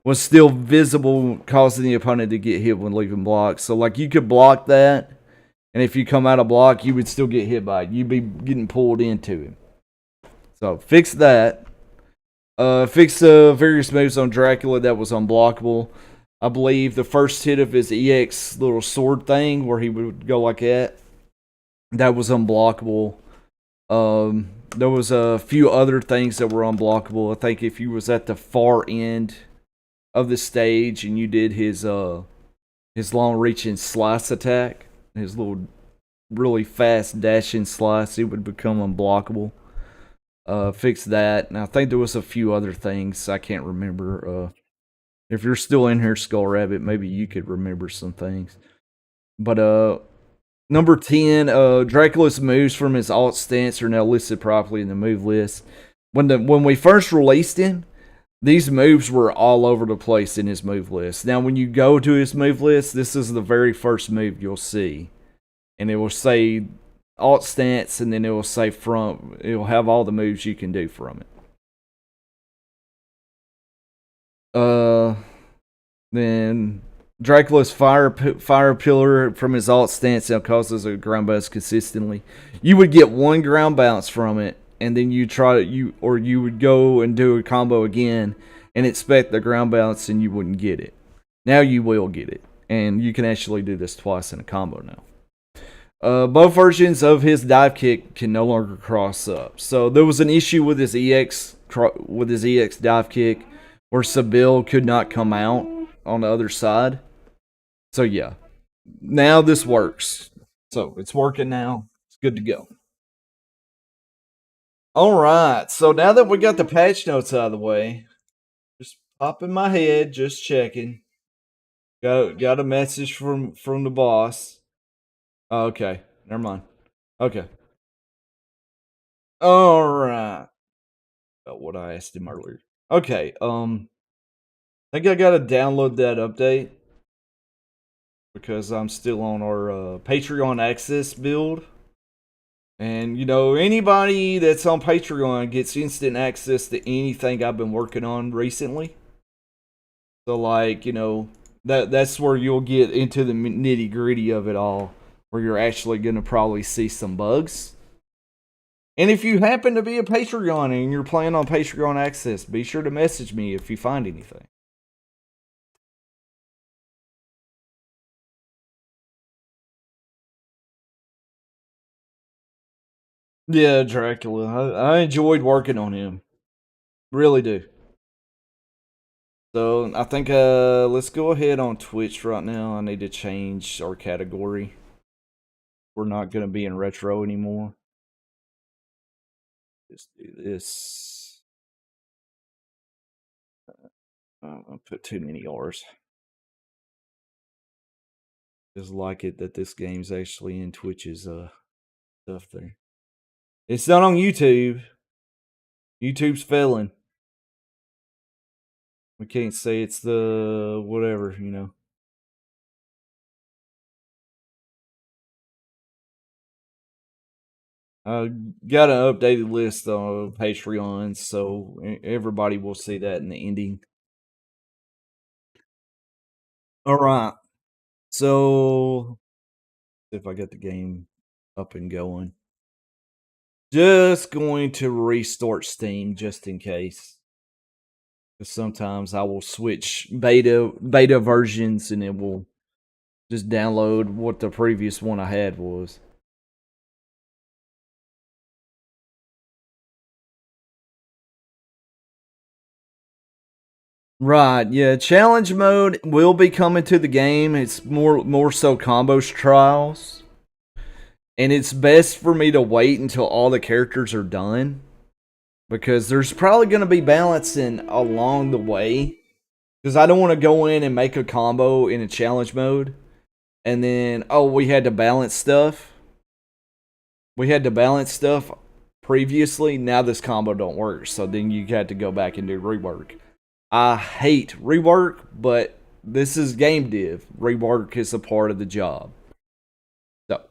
Speaker 1: was still visible, causing the opponent to get hit when leaving blocks. So like you could block that, and if you come out of block, you would still get hit by it. You'd be getting pulled into him. So fix that. Fix various moves on Dracula that was unblockable. I believe the first hit of his EX little sword thing, where he would go like that was unblockable. There was a few other things that were unblockable. I think if you was at the far end of the stage and you did his long reaching slice attack, his little really fast dashing slice, it would become unblockable. Fix that. And I think there was a few other things I can't remember. If you're still in here, Skull Rabbit, maybe you could remember some things. But number 10, Dracula's moves from his alt stance are now listed properly in the move list. When we first released him, these moves were all over the place in his move list. Now, when you go to his move list, this is the very first move you'll see. And it will say alt stance, and then it will say from. It will have all the moves you can do from it. Then Dracula's fire pillar from his alt stance now causes a ground bounce consistently. You would get one ground bounce from it, and then you would go and do a combo again and expect the ground bounce, and you wouldn't get it. Now you will get it, and you can actually do this twice in a combo now. Both versions of his dive kick can no longer cross up. So there was an issue with his EX dive kick where Sybil could not come out on the other side. So yeah, now this works. So it's working now. It's good to go. All right. So now that we got the patch notes out of the way, just popping my head, just checking. Got a message from the boss. Oh, okay, never mind. Okay. All right. About what I asked him earlier. Okay. I think I gotta download that update because I'm still on our Patreon access build. And, anybody that's on Patreon gets instant access to anything I've been working on recently. So, like, that's where you'll get into the nitty gritty of it all, where you're actually going to probably see some bugs. And if you happen to be a Patreon and you're playing on Patreon access, be sure to message me if you find anything. Yeah, Dracula. I enjoyed working on him. Really do. So I think let's go ahead on Twitch right now. I need to change our category. We're not gonna be in retro anymore. Just do this. I'll put too many R's. Just like it that this game's actually in Twitch's stuff there. It's not on YouTube. YouTube's failing. We can't say it's the whatever, I got an updated list of Patreons, so everybody will see that in the ending. All right. So, if I get the game up and going, just going to restart Steam just in case. Because sometimes I will switch beta versions and it will just download what the previous one I had was. Right, yeah. Challenge mode will be coming to the game. It's more so combos trials. And it's best for me to wait until all the characters are done. Because there's probably gonna be balancing along the way. Because I don't want to go in and make a combo in a challenge mode. And then, oh, we had to balance stuff. We had to balance stuff previously. Now this combo don't work. So then you had to go back and do rework. I hate rework, but this is game div. Rework is a part of the job. So,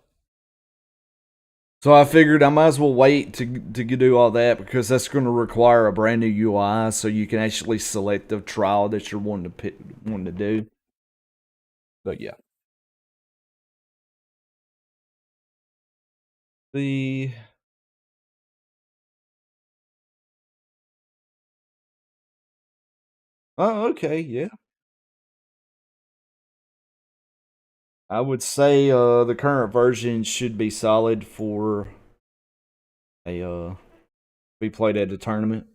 Speaker 1: so I figured I might as well wait to do all that because that's going to require a brand new UI, so you can actually select the trial that you're wanting to do. But yeah, the oh okay, yeah. I would say the current version should be solid for a be played at a tournament.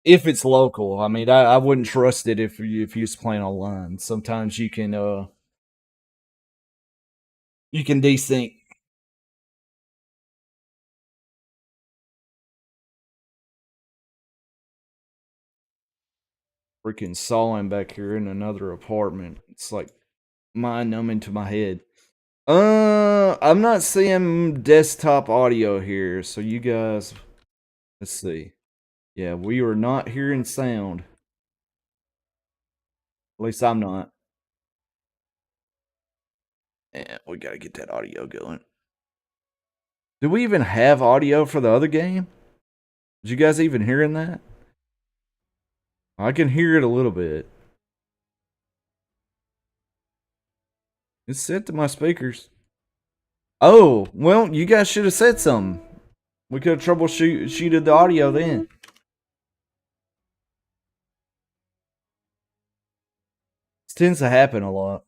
Speaker 1: If it's local, I mean, I wouldn't trust it if you was playing online. Sometimes you can desync. Freaking sawing back here in another apartment. It's like mind numbing to my head. I'm not seeing desktop audio here, so you guys, let's see. Yeah, we are not hearing sound. At least I'm not. Yeah, we gotta get that audio going. Do we even have audio for the other game? Did you guys even hearing that? I can hear it a little bit. It's set to my speakers. Oh, well, you guys should have said something. We could have troubleshooted the audio then. This tends to happen a lot.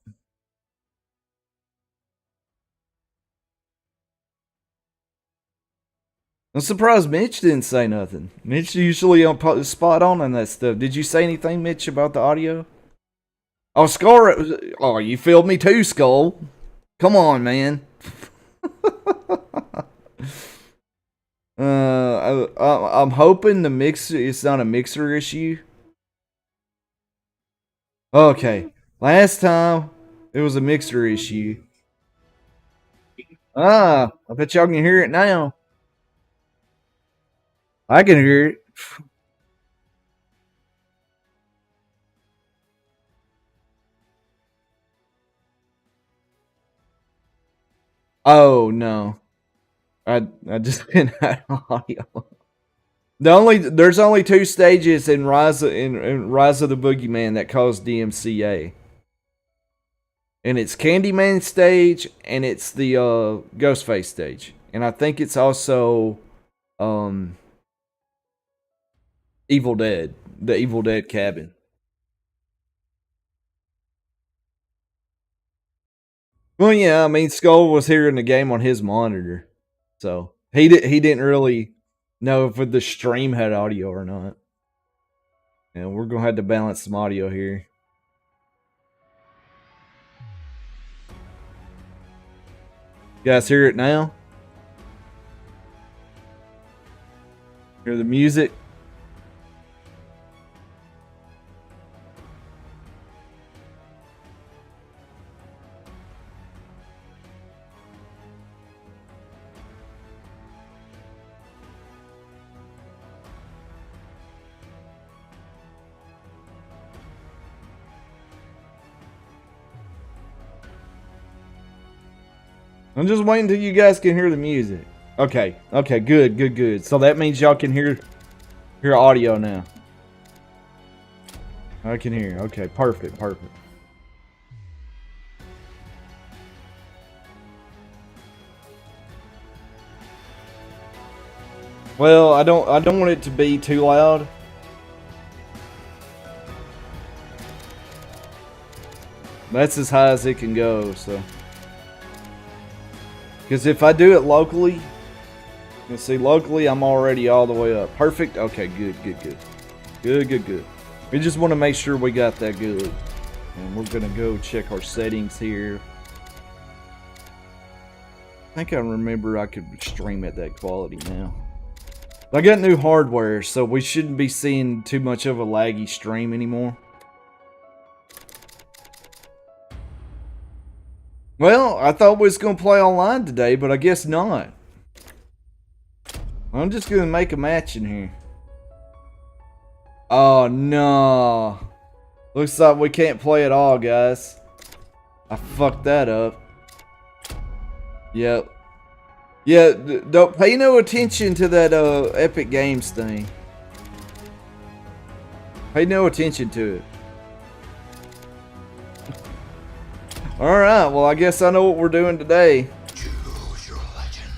Speaker 1: I'm surprised Mitch didn't say nothing. Mitch usually spot on that stuff. Did you say anything, Mitch, about the audio? Oh, Skull. Oh, you filled me too, Skull. Come on, man. I'm hoping the mixer. It's not a mixer issue. Okay, last time it was a mixer issue. Ah, I bet y'all can hear it now. I can hear it. Oh no, I just didn't have audio. There's only two stages in Rise of the Boogeyman that cause DMCA, and it's Candyman stage and it's the Ghostface stage, and I think it's also um Evil Dead, the Evil Dead cabin. Well, yeah, I mean Skull was hearing the game on his monitor, so he didn't really know if the stream had audio or not. And we're gonna have to balance some audio here. You guys hear it now? Hear the music? I'm just waiting till you guys can hear the music. Okay, okay, good, good, good. So that means y'all can hear audio now. I can hear. Okay, perfect, perfect. Well, I don't want it to be too loud. That's as high as it can go, so. Because if I do it locally, let's see, locally I'm already all the way up. Perfect? Okay, good, good, good. Good, good, good. We just want to make sure we got that good. And we're going to go check our settings here. I think I remember I could stream at that quality now. I got new hardware, so we shouldn't be seeing too much of a laggy stream anymore. Well, I thought we was going to play online today, but I guess not. I'm just going to make a match in here. Oh, no. Looks like we can't play at all, guys. I fucked that up. Yep. Yeah, don't pay no attention to that Epic Games thing. Pay no attention to it. Alright, well I guess I know what we're doing today. Choose your legend.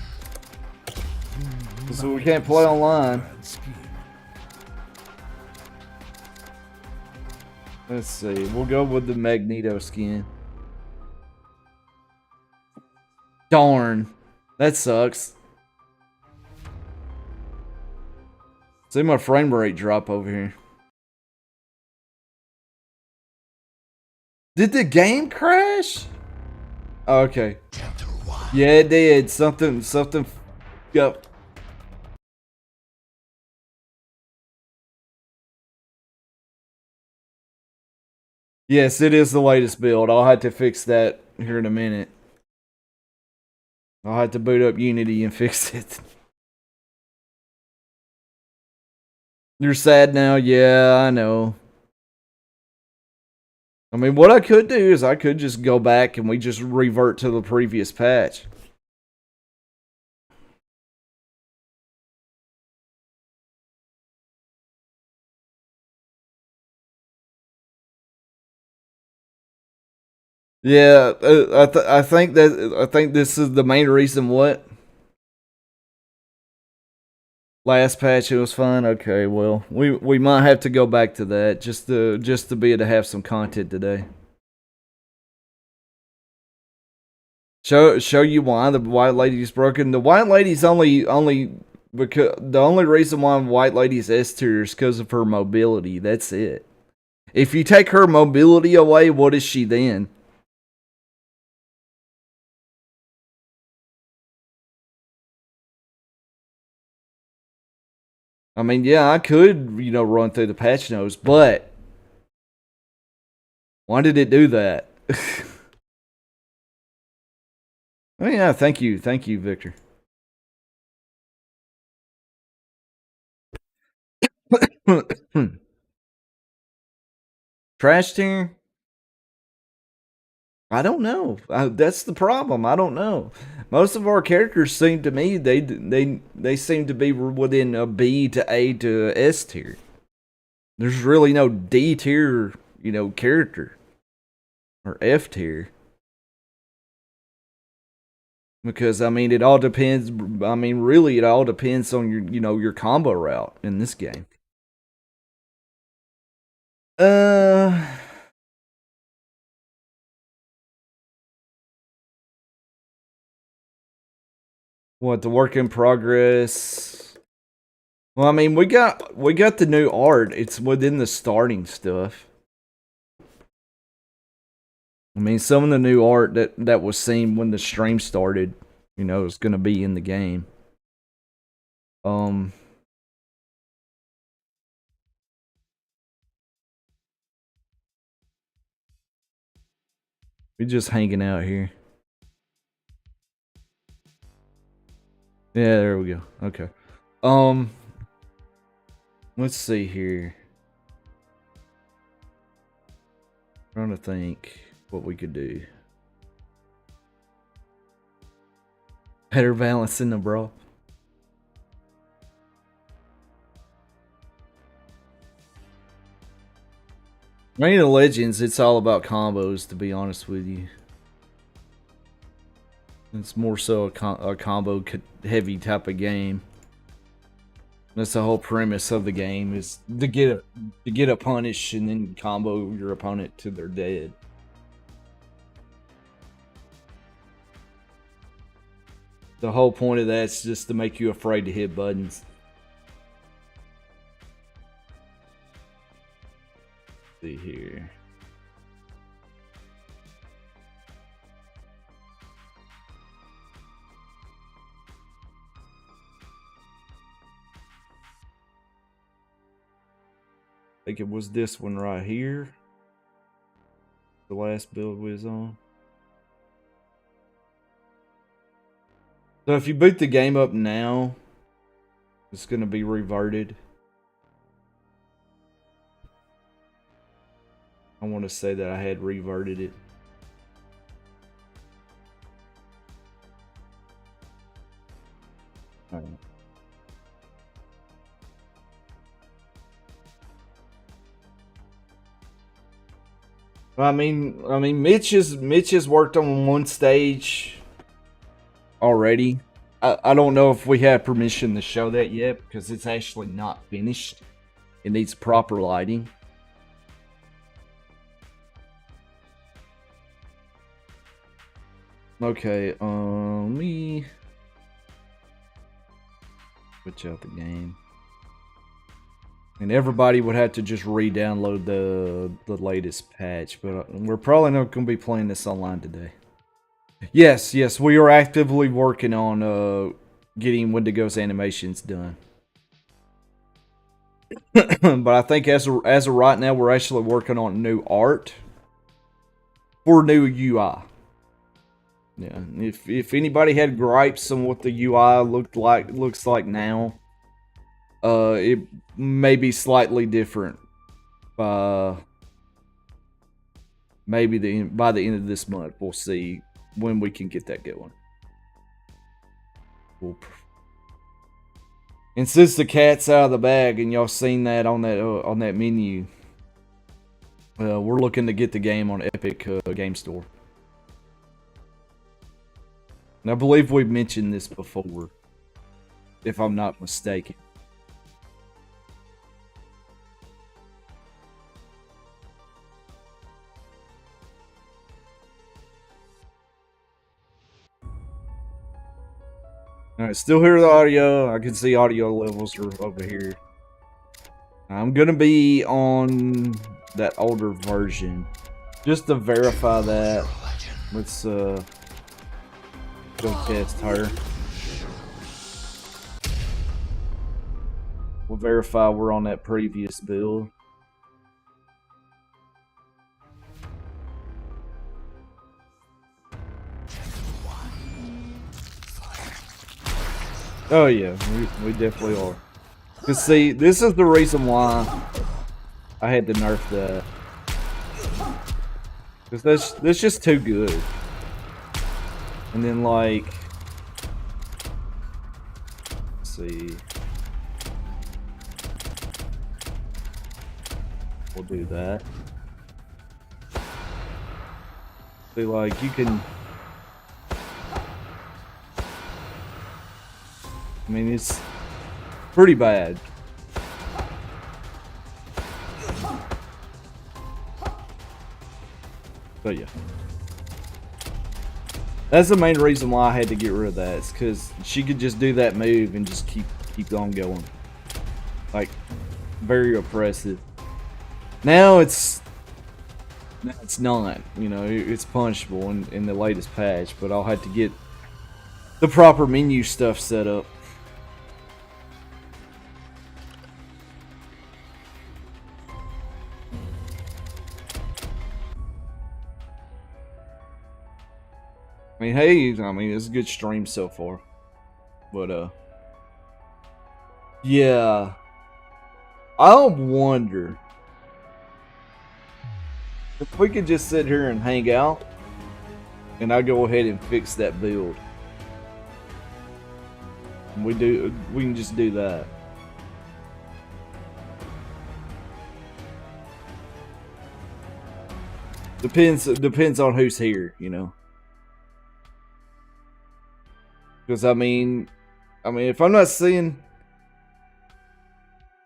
Speaker 1: So we can't play online. Let's see, we'll go with the Magneto skin. Darn. That sucks. See my frame rate drop over here. Did the game crash? Oh, okay. Yeah, it did. Something. Yep. Yes, it is the latest build. I'll have to fix that here in a minute. I'll have to boot up Unity and fix it. You're sad now? Yeah, I know. I mean, what I could do is I could just go back and we just revert to the previous patch. Yeah, I think this is the main reason. What? Last patch it was fun. Okay, well we might have to go back to that just to be able to have some content today. Show you why the white lady's broken. The white lady's only because the only reason why white lady's S tier is because of her mobility. That's it. If you take her mobility away, what is she then? I mean, yeah, I could, run through the patch notes, but why did it do that? Oh yeah, thank you, Victor. Trash tier? I don't know. That's the problem. I don't know. Most of our characters seem to me they seem to be within a B to A to S tier. There's really no D tier, character or F tier. Because I mean, it all depends. I mean, really, it all depends on your combo route in this game. What, the work in progress? Well, I mean, we got the new art. It's within the starting stuff. I mean, some of the new art that was seen when the stream started, is going to be in the game. We just hanging out here. Yeah, there we go. Okay. Let's see here. Trying to think what we could do. Better balance in the bro. I mean, the Legends, it's all about combos, to be honest with you. It's more so a combo heavy type of game. That's the whole premise of the game, is to get a punish and then combo your opponent till they're dead. The whole point of that's just to make you afraid to hit buttons. Let's see here. I think it was this one right here. The last build we was on. So if you boot the game up now, it's going to be reverted. I want to say that I had reverted it. All right. I mean, Mitch has worked on one stage already. I don't know if we have permission to show that yet because it's actually not finished. It needs proper lighting. Okay, let me switch out the game. And everybody would have to just re-download the latest patch, but we're probably not going to be playing this online today. Yes, we are actively working on getting Wendigo's animations done. But I think as of right now, we're actually working on new art for new UI. Yeah, if anybody had gripes on what the UI looks like now, it may be slightly different. Maybe by the end of this month, we'll see when we can get that going. And since the cat's out of the bag, and y'all seen that on that menu, we're looking to get the game on Epic Game Store. And I believe we've mentioned this before, if I'm not mistaken. Alright, still hear the audio. I can see audio levels are over here. I'm gonna be on that older version. Just to verify that. Let's go test her. We'll verify we're on that previous build. Oh yeah, we definitely are. Cause see, this is the reason why I had to nerf that. Cause that's just too good. And then like, let's see, we'll do that. See, like you can. I mean, it's pretty bad. But yeah. That's the main reason why I had to get rid of that. It's because she could just do that move and just keep on going. Like, very oppressive. Now it's not. You know, it's punishable in the latest patch, but I'll have to get the proper menu stuff set up. I mean, hey, it's a good stream so far. But, yeah. I wonder if we could just sit here and hang out, and I go ahead and fix that build. We can just do that. Depends on who's here, you know. Because I mean, if I'm not seeing,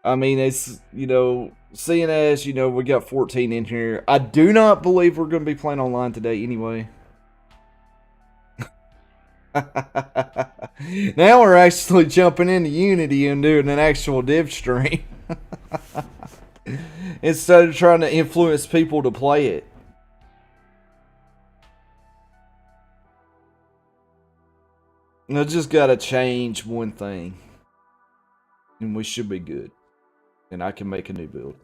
Speaker 1: I mean, it's, you know, seeing as, you know, we got 14 in here. I do not believe we're going to be playing online today anyway. Now we're actually jumping into Unity and doing an actual div stream. Instead of trying to influence people to play it. I just gotta change one thing. And we should be good. And I can make a new build.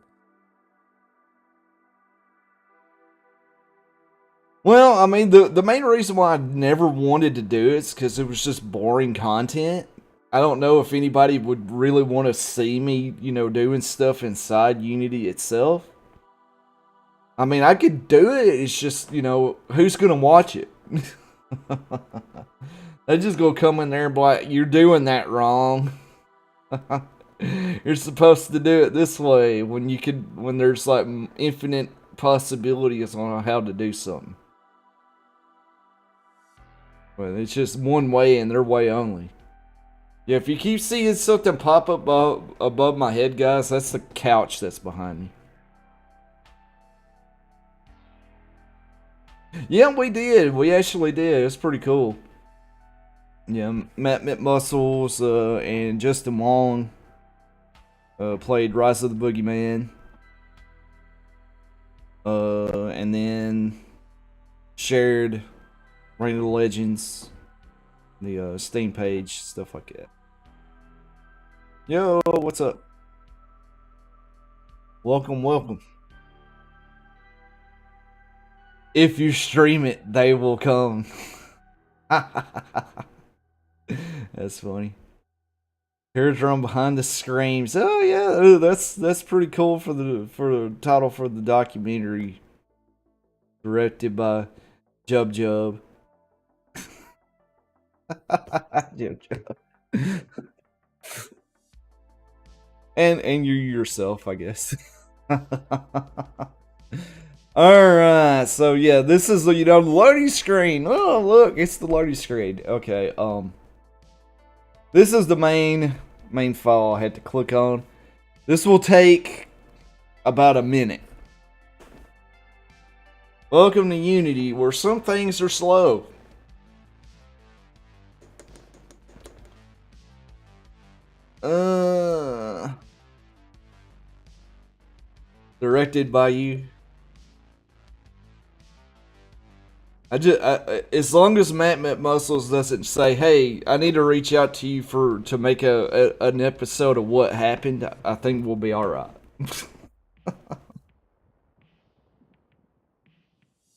Speaker 1: Well, I mean, the main reason why I never wanted to do it is because it was just boring content. I don't know if anybody would really want to see me, you know, doing stuff inside Unity itself. I mean, I could do it. It's just, you know, who's going to watch it? They're just going to come in there and be like, you're doing that wrong. You're supposed to do it this way when there's like infinite possibilities on how to do something. But it's just one way and their way only. Yeah, if you keep seeing something pop up above my head, guys, that's the couch that's behind me. Yeah, we did. We actually did. It's pretty cool. Yeah, Matt Muscles and Justin Wong played Rise of the Boogeyman. And then shared Reign of the Legends, the Steam page, stuff like that. Yo, what's up? Welcome, welcome. If you stream it, they will come. That's funny. Terrordrome behind the screams. Oh yeah, that's pretty cool for the title for the documentary. Directed by Jub Jub. and you yourself, I guess. Alright, so yeah, this is the, you know, loading screen. Oh look, it's the loading screen. Okay, this is the main file I had to click on. This will take about a minute. Welcome to Unity, where some things are slow. Directed by you. As long as Matt Muscles doesn't say, "Hey, I need to reach out to you to make an episode of what happened," I think we'll be all right.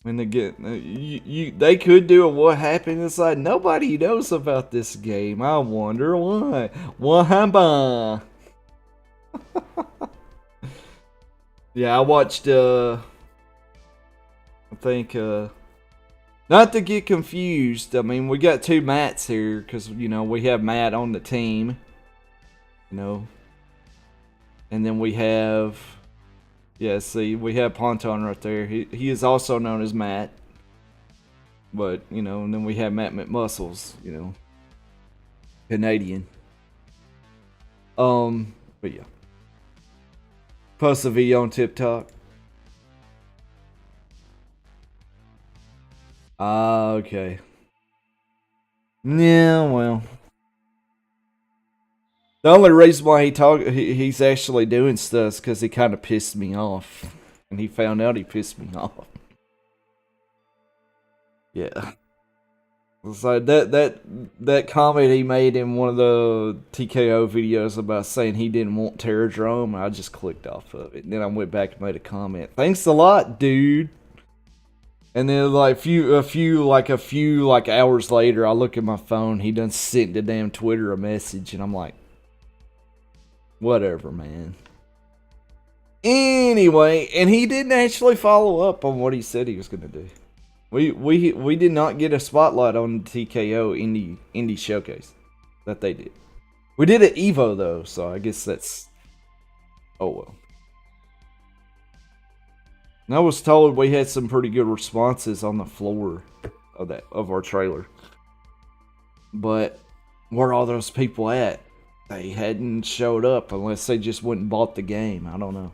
Speaker 1: When they get, they could do a what happened inside. Nobody knows about this game. I wonder why. What happened? Yeah, I watched. I think. Not to get confused. I mean, we got two Matts here because, you know, we have Matt on the team. You know, and then we have. Yeah, see, we have Ponton right there. He is also known as Matt. But, you know, and then we have Matt McMuscles, you know. Canadian. But yeah. Post a video on TikTok. Okay. Yeah, well. The only reason why he's actually doing stuff is because he kind of pissed me off. And he found out he pissed me off. Yeah. So that comment he made in one of the TKO videos about saying he didn't want Terrordrome, I just clicked off of it. And then I went back and made a comment. Thanks a lot, dude. And then like a few hours later, I look at my phone. He done sent the damn Twitter a message, and I'm like, whatever, man. Anyway, and he didn't actually follow up on what he said he was gonna do. We did not get a spotlight on the TKO indie showcase that they did. We did an Evo though, so I guess that's... Oh well. And I was told we had some pretty good responses on the floor of our trailer. But where are all those people at? They hadn't showed up unless they just went and bought the game. I don't know.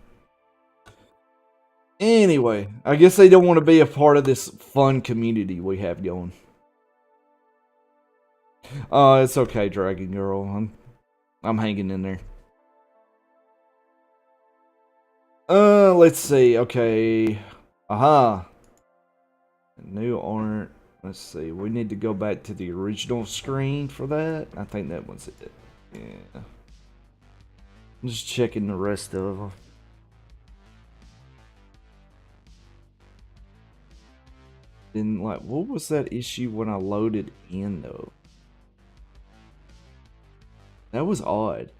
Speaker 1: Anyway, I guess they don't want to be a part of this fun community we have going. It's okay, Dragon Girl. I'm hanging in there. Let's see. Okay. Aha. New art. Let's see. We need to go back to the original screen for that. I think that was it. Yeah. I'm just checking the rest of them. Then, like, what was that issue when I loaded in, though? That was odd.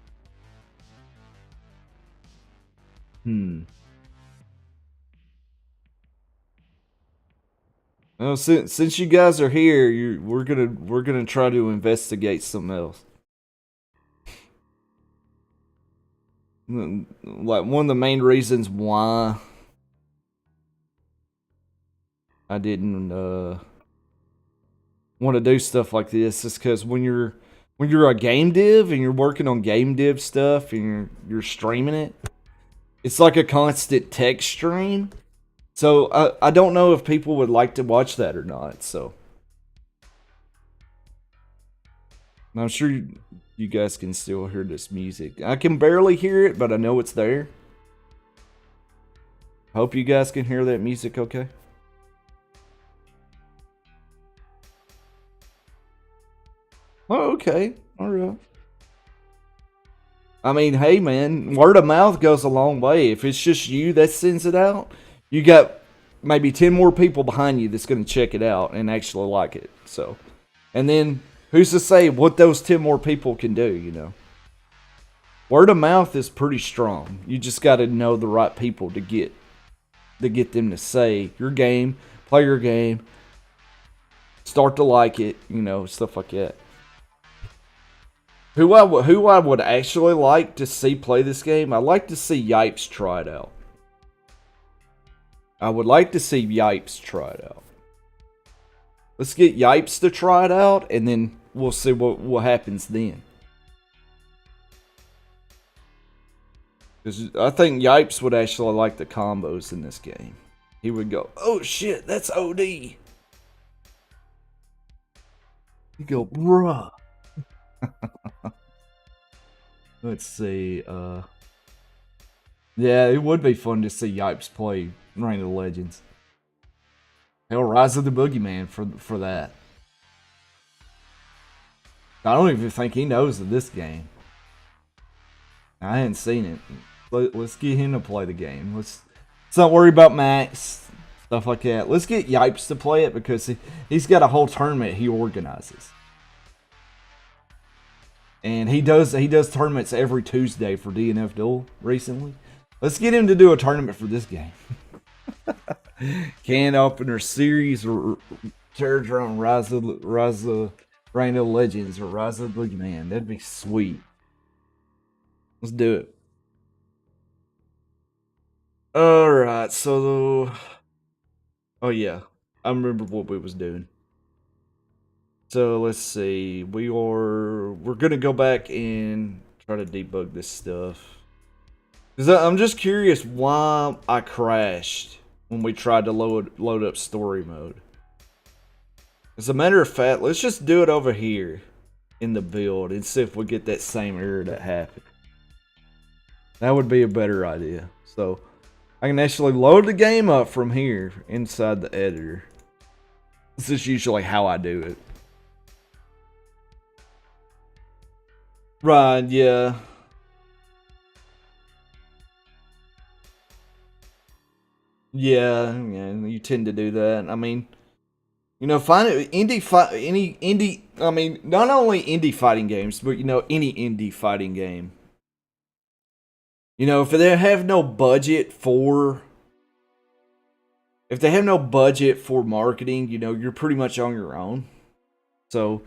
Speaker 1: Well, since you guys are here, we're gonna try to investigate something else. Like, one of the main reasons why I didn't want to do stuff like this is because when you're a game dev and you're working on game dev stuff and you're streaming it, it's like a constant text stream. So I don't know if people would like to watch that or not. So I'm sure you guys can still hear this music. I can barely hear it, but I know it's there. Hope you guys can hear that music okay. Oh, okay. All right. I mean, hey, man, word of mouth goes a long way. If it's just you that sends it out, you got maybe 10 more people behind you that's going to check it out and actually like it. So, and then who's to say what those 10 more people can do, you know? Word of mouth is pretty strong. You just got to know the right people to get them to say your game, play your game, start to like it, you know, stuff like that. Who I would actually like to see play this game, I'd like to see Yipes try it out. I would like to see Yipes try it out. Let's get Yipes to try it out, and then we'll see what happens then. Because I think Yipes would actually like the combos in this game. He would go, oh shit, that's OD. He'd go, bruh. Let's see. Yeah, it would be fun to see Yipes play Reign of the Legends. Hell, Rise of the Boogeyman for that. I don't even think he knows of this game. I hadn't seen it. Let's get him to play the game. Let's not worry about Max, stuff like that. Let's get Yipes to play it because he's got a whole tournament he organizes. And he does tournaments every Tuesday for DNF Duel recently. Let's get him to do a tournament for this game. Can opener series or Terrordrome, Rise of Reign of Legends or Rise of the Boogeyman. That'd be sweet. Let's do it. Alright, so oh yeah. I remember what we was doing. So let's see. We're gonna go back and try to debug this stuff. Cause I'm just curious why I crashed when we tried to load up story mode. As a matter of fact, let's just do it over here in the build and see if we get that same error that happened. That would be a better idea. So I can actually load the game up from here inside the editor. This is usually how I do it. Right, yeah. Yeah, you tend to do that. I mean, you know, find it indie. I mean, not only indie fighting games, but you know, any indie fighting game. You know, if they have no budget for marketing, you know, you're pretty much on your own. So,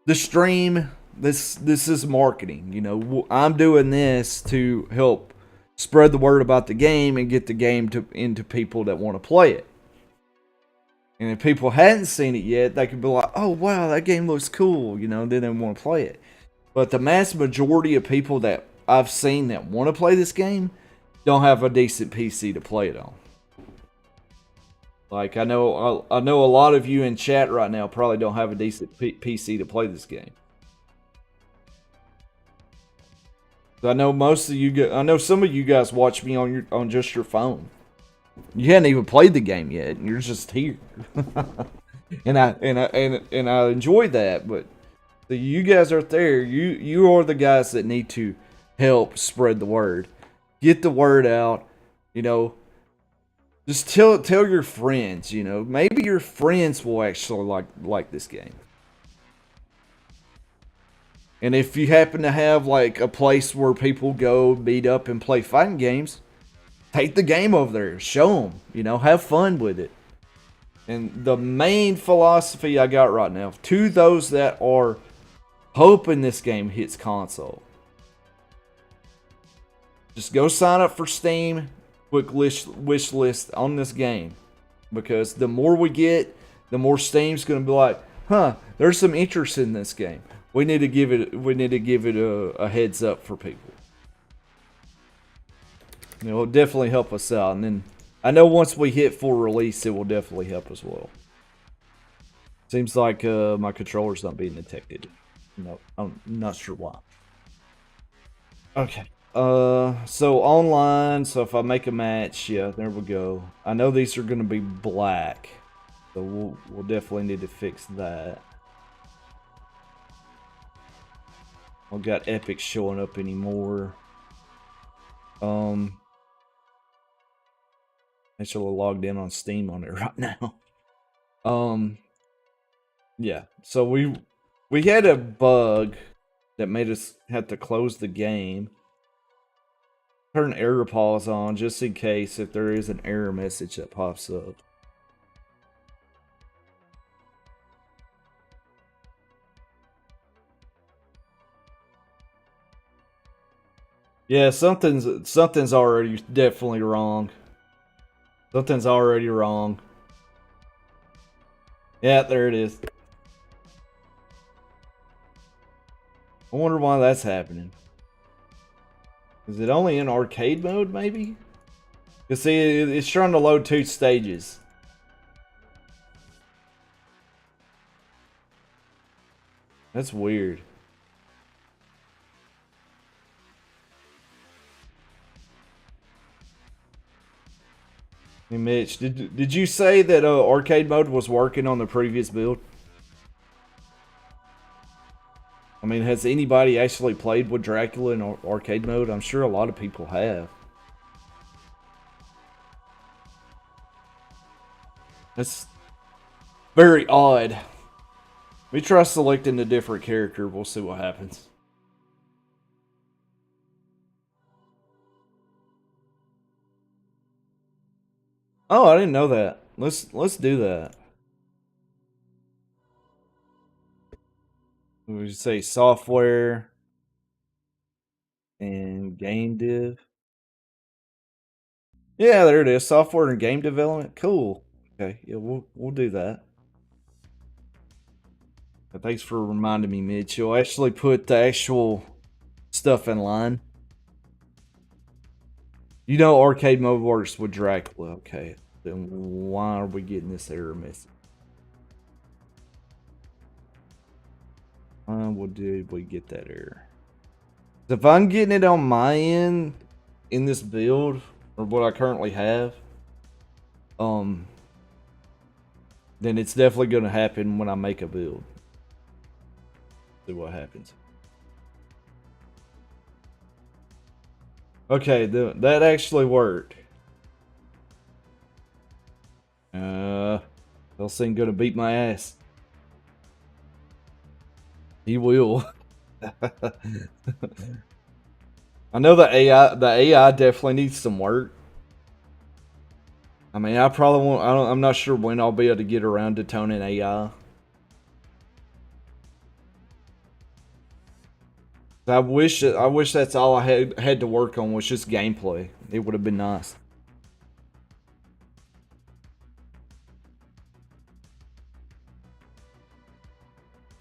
Speaker 1: the stream this is marketing. You know, I'm doing this to help spread the word about the game and get the game into people that want to play it. And if people hadn't seen it yet, they could be like, oh, wow, that game looks cool, you know, then they want to play it. But the mass majority of people that I've seen that want to play this game don't have a decent PC to play it on. Like, I know a lot of you in chat right now probably don't have a decent PC to play this game. I know most of you. I know some of you guys watch me on just your phone. You hadn't even played the game yet, and you're just here. and I enjoy that. But you guys out there, you are the guys that need to help spread the word, get the word out. You know, just tell your friends. You know, maybe your friends will actually like this game. And if you happen to have like a place where people go meet up and play fighting games, take the game over there, show them, you know, have fun with it. And the main philosophy I got right now, to those that are hoping this game hits console, just go sign up for Steam, quick wish list on this game. Because the more we get, the more Steam's going to be like, huh, there's some interest in this game. We need to give it a heads up for people. It'll definitely help us out. And then I know once we hit full release, it will definitely help as well. Seems like my controller's not being detected. No, I'm not sure why. Okay. So online. So if I make a match, yeah, there we go. I know these are going to be black, so we'll definitely need to fix that. I've got Epic showing up anymore. Actually logged in on Steam on it right now. Yeah. So we had a bug that made us have to close the game. Turn error pause on just in case if there is an error message that pops up. Yeah, something's already definitely wrong. Something's already wrong. Yeah, there it is. I wonder why that's happening. Is it only in arcade mode, maybe? You see, it's trying to load 2 stages. That's weird. Hey Mitch, did you say that arcade mode was working on the previous build? I mean, has anybody actually played with Dracula in arcade mode? I'm sure a lot of people have. That's very odd. We try selecting a different character. We'll see what happens. Oh, I didn't know that. Let's do that. We say software and game dev. Yeah, there it is. Software and game development. Cool. Okay, yeah, we'll do that. But thanks for reminding me, Mitch. You'll actually put the actual stuff in line. You know arcade mode works with Dracula. Okay, then why are we getting this error message? What did we get that error? If I'm getting it on my end in this build or what I currently have, then it's definitely going to happen when I make a build. See what happens. Okay, that actually worked. Hellsing gonna beat my ass. He will. I know the AI definitely needs some work. I mean, I probably won't. I'm not sure when I'll be able to get around to toning AI. I wish that's all I had to work on was just gameplay. It would have been nice.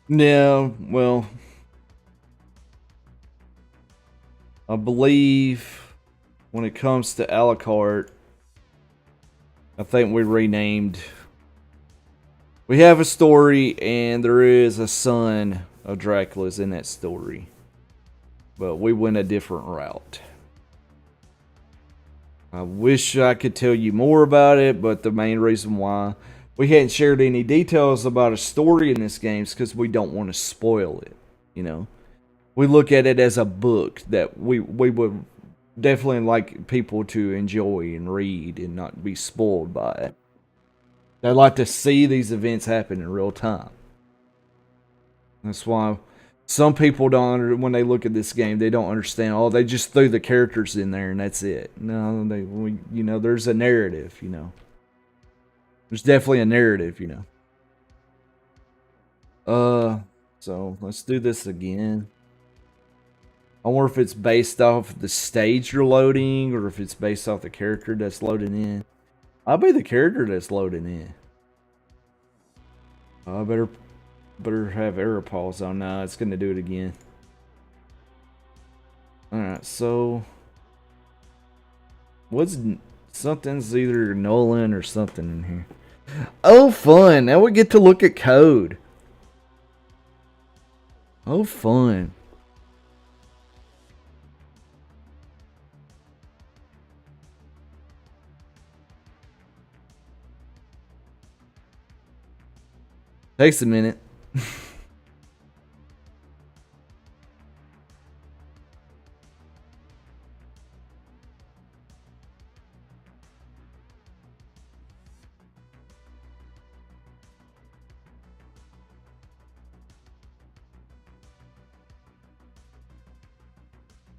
Speaker 1: Yeah, well, I believe when it comes to a la carte, I think we renamed. We have a story, and there is a son of Dracula's in that story, but we went a different route. I wish I could tell you more about it, but the main reason why we hadn't shared any details about a story in this game is because we don't want to spoil it. You know, we look at it as a book that we would definitely like people to enjoy and read and not be spoiled by it. They like to see these events happen in real time. That's why some people don't, when they look at this game, they don't understand. Oh, they just threw the characters in there and that's it. No, there's a narrative. There's definitely a narrative. So let's do this again. I wonder if it's based off the stage you're loading or if it's based off the character that's loading in. I'll be the character that's loading in. I better have error pause on. Now it's gonna do it again. Alright, so something's either Nolan or something in here. Oh, fun! Now we get to look at code. Oh, fun. Takes a minute.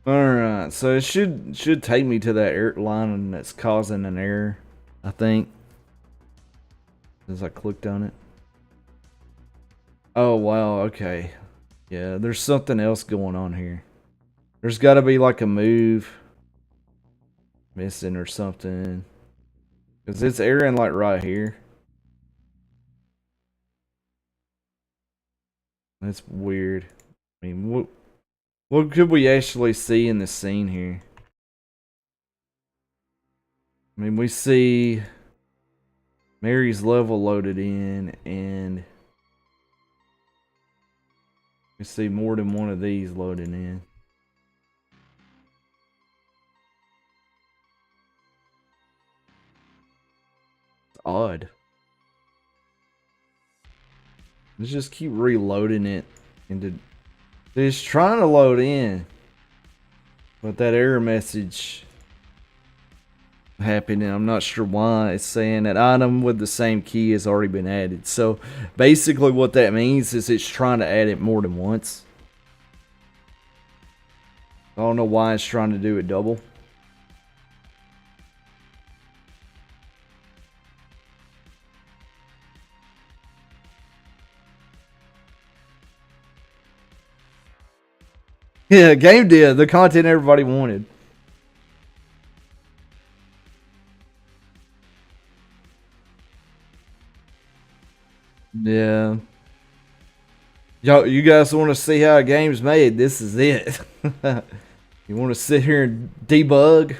Speaker 1: Alright, so it should take me to that error line that's causing an error, I think. As I clicked on it. Oh wow, okay. Yeah, there's something else going on here. There's gotta be like a move missing or something. Cause it's erroring like right here. That's weird. I mean, what could we actually see in the scene here? I mean, we see Mary's level loaded in, and we see more than one of these loading in. It's odd. Let's just keep reloading it into. It's trying to load in, but that error message happened, and I'm not sure why. It's saying that item with the same key has already been added. So basically what that means is it's trying to add it more than once. I don't know why it's trying to do it double. Yeah, game did the content everybody wanted. Yeah. Yo, you guys want to see how a game's made? This is it. You want to sit here and debug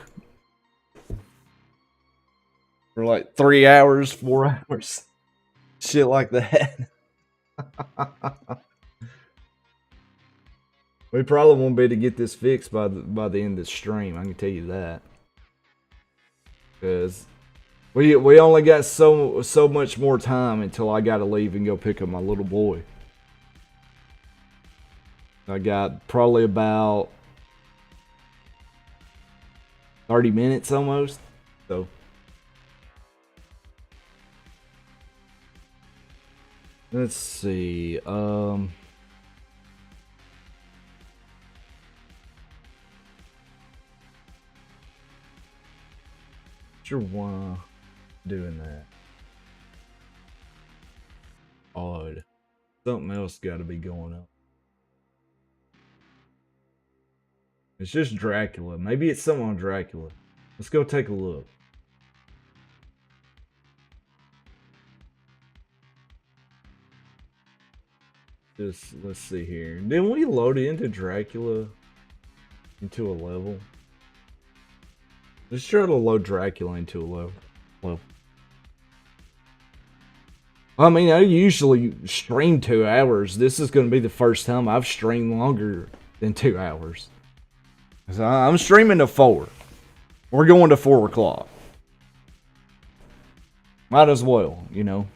Speaker 1: for like 3 hours, 4 hours, shit like that. We probably won't be able to get this fixed by the end of the stream. I can tell you that, because we only got so much more time until I got to leave and go pick up my little boy. I got probably about 30 minutes almost. So let's see. Sure why doing that. Odd. Something else got to be going on. It's just Dracula. Maybe it's something on Dracula. Let's go take a look. Just, let's see here. Didn't we load it into Dracula? Into a level? Let's try to load Dracula into a level. I mean, I usually stream 2 hours. This is going to be the first time I've streamed longer than 2 hours. So I'm streaming to 4. We're going to 4 o'clock. Might as well, you know.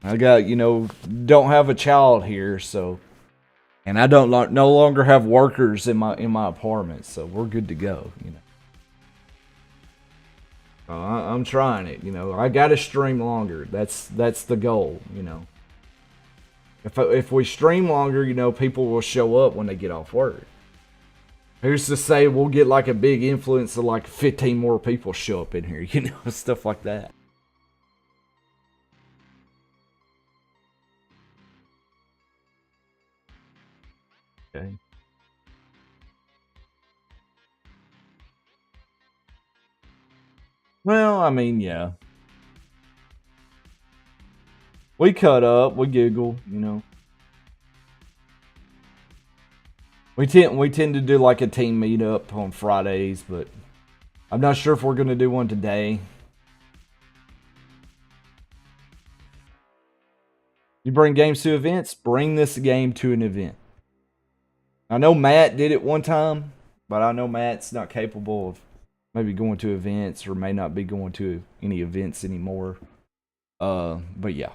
Speaker 1: I got, you know, don't have a child here, so, and I don't no longer have workers in my apartment, so we're good to go, you know. I'm trying it, you know. I gotta stream longer. That's the goal, you know. If we stream longer, you know, people will show up when they get off work. Who's to say we'll get like a big influence of like 15 more people show up in here, you know, stuff like that. Okay. Well, I mean, yeah. We cut up, we giggle, you know. We tend to do like a team meetup on Fridays, but I'm not sure if we're gonna do one today. You bring games to events, bring this game to an event. I know Matt did it one time, but I know Matt's not capable of maybe going to events or may not be going to any events anymore. But yeah.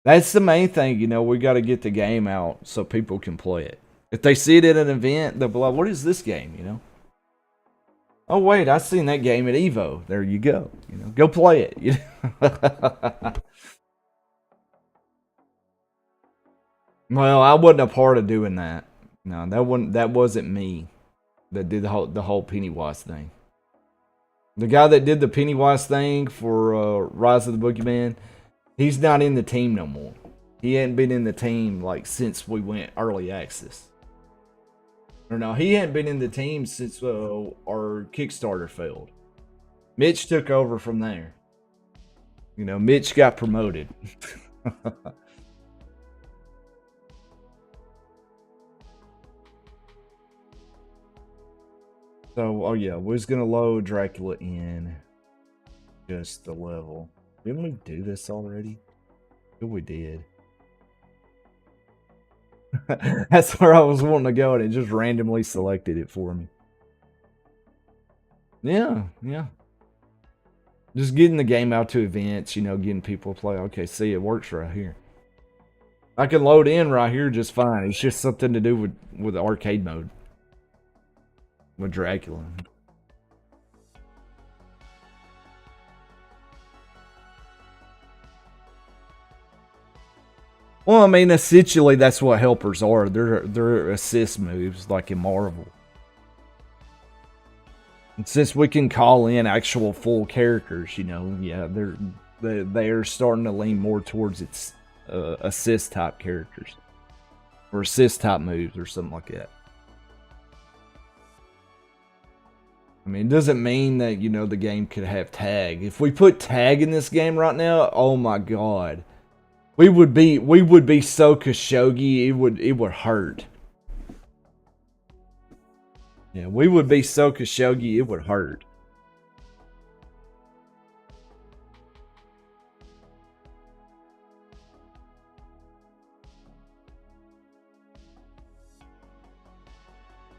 Speaker 1: That's the main thing, you know, we got to get the game out so people can play it. If they see it at an event, they'll be like, what is this game, you know? Oh, wait, I seen that game at Evo. There you go. You know, go play it. You know? Well, I wasn't a part of doing that. No, that wasn't me that did the whole Pennywise thing. The guy that did the Pennywise thing for Rise of the Boogeyman, he's not in the team no more. He hadn't been in the team like since we went early access. Or no, he hadn't been in the team since our Kickstarter failed. Mitch took over from there. You know, Mitch got promoted. So, oh yeah, we was gonna load Dracula in just the level. Didn't we do this already? Yeah, we did. That's where I was wanting to go, and it just randomly selected it for me. Yeah, yeah. Just getting the game out to events, you know, getting people to play. Okay, see, it works right here. I can load in right here just fine. It's just something to do with the arcade mode. With Dracula. Well, I mean, essentially, that's what helpers are. They're assist moves, like in Marvel. And since we can call in actual full characters, you know, yeah, they're starting to lean more towards its assist type characters or assist type moves or something like that. I mean, it doesn't mean that, you know, the game could have tag. If we put tag in this game right now, oh my god. We would be so Khashoggi, it would hurt. Yeah, we would be so Khashoggi, it would hurt.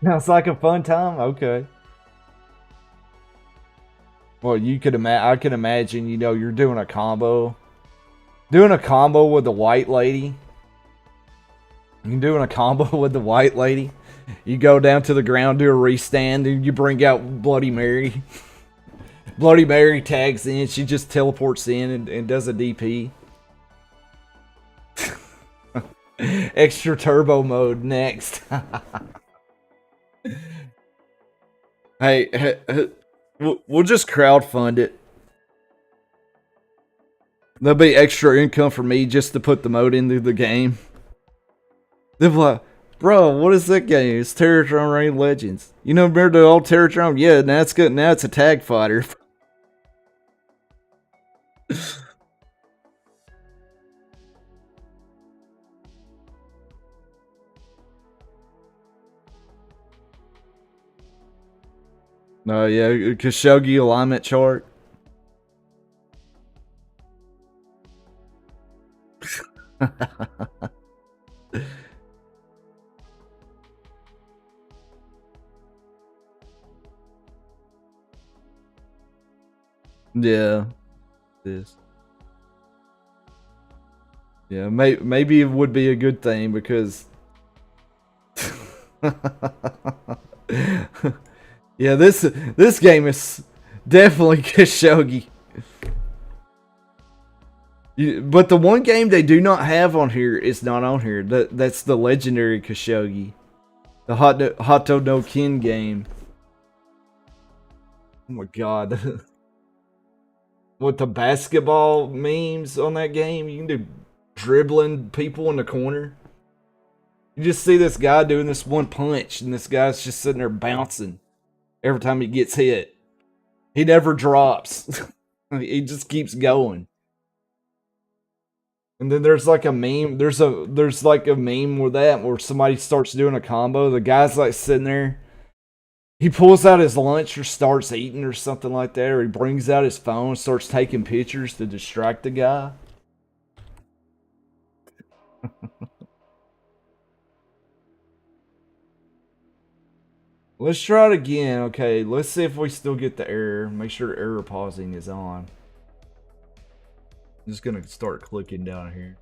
Speaker 1: Now it's like a fun time? Okay. Well, I can imagine, you know, you're doing a combo. Doing a combo with the white lady. You're doing a combo with the white lady. You go down to the ground, do a restand, and you bring out Bloody Mary. Bloody Mary tags in. She just teleports in and does a DP. Extra turbo mode next. Hey, we'll just crowdfund it. There'll be extra income for me just to put the mode into the game. They'll be like, Bro, what is that game? It's Terrordrome Reign Legends. You know, remember the old Terrordrome? Yeah, now it's good. Now it's a tag fighter. No, yeah, Khashoggi alignment chart. Yeah, this. Yeah, maybe it would be a good thing because. Yeah, this game is definitely Khashoggi. But the one game they do not have on here is not on here. That's the legendary Khashoggi, the Hato no Kin game. Oh my god. With the basketball memes on that game, you can do dribbling people in the corner. You just see this guy doing this one punch, and this guy's just sitting there bouncing every time he gets hit. He never drops. He just keeps going. And then there's like a meme. There's like a meme with that where somebody starts doing a combo. The guy's like sitting there. He pulls out his lunch or starts eating or something like that, or he brings out his phone, starts taking pictures to distract the guy. Let's try it again. Okay, let's see if we still get the error. Make sure error pausing is on. I'm just gonna start clicking down here.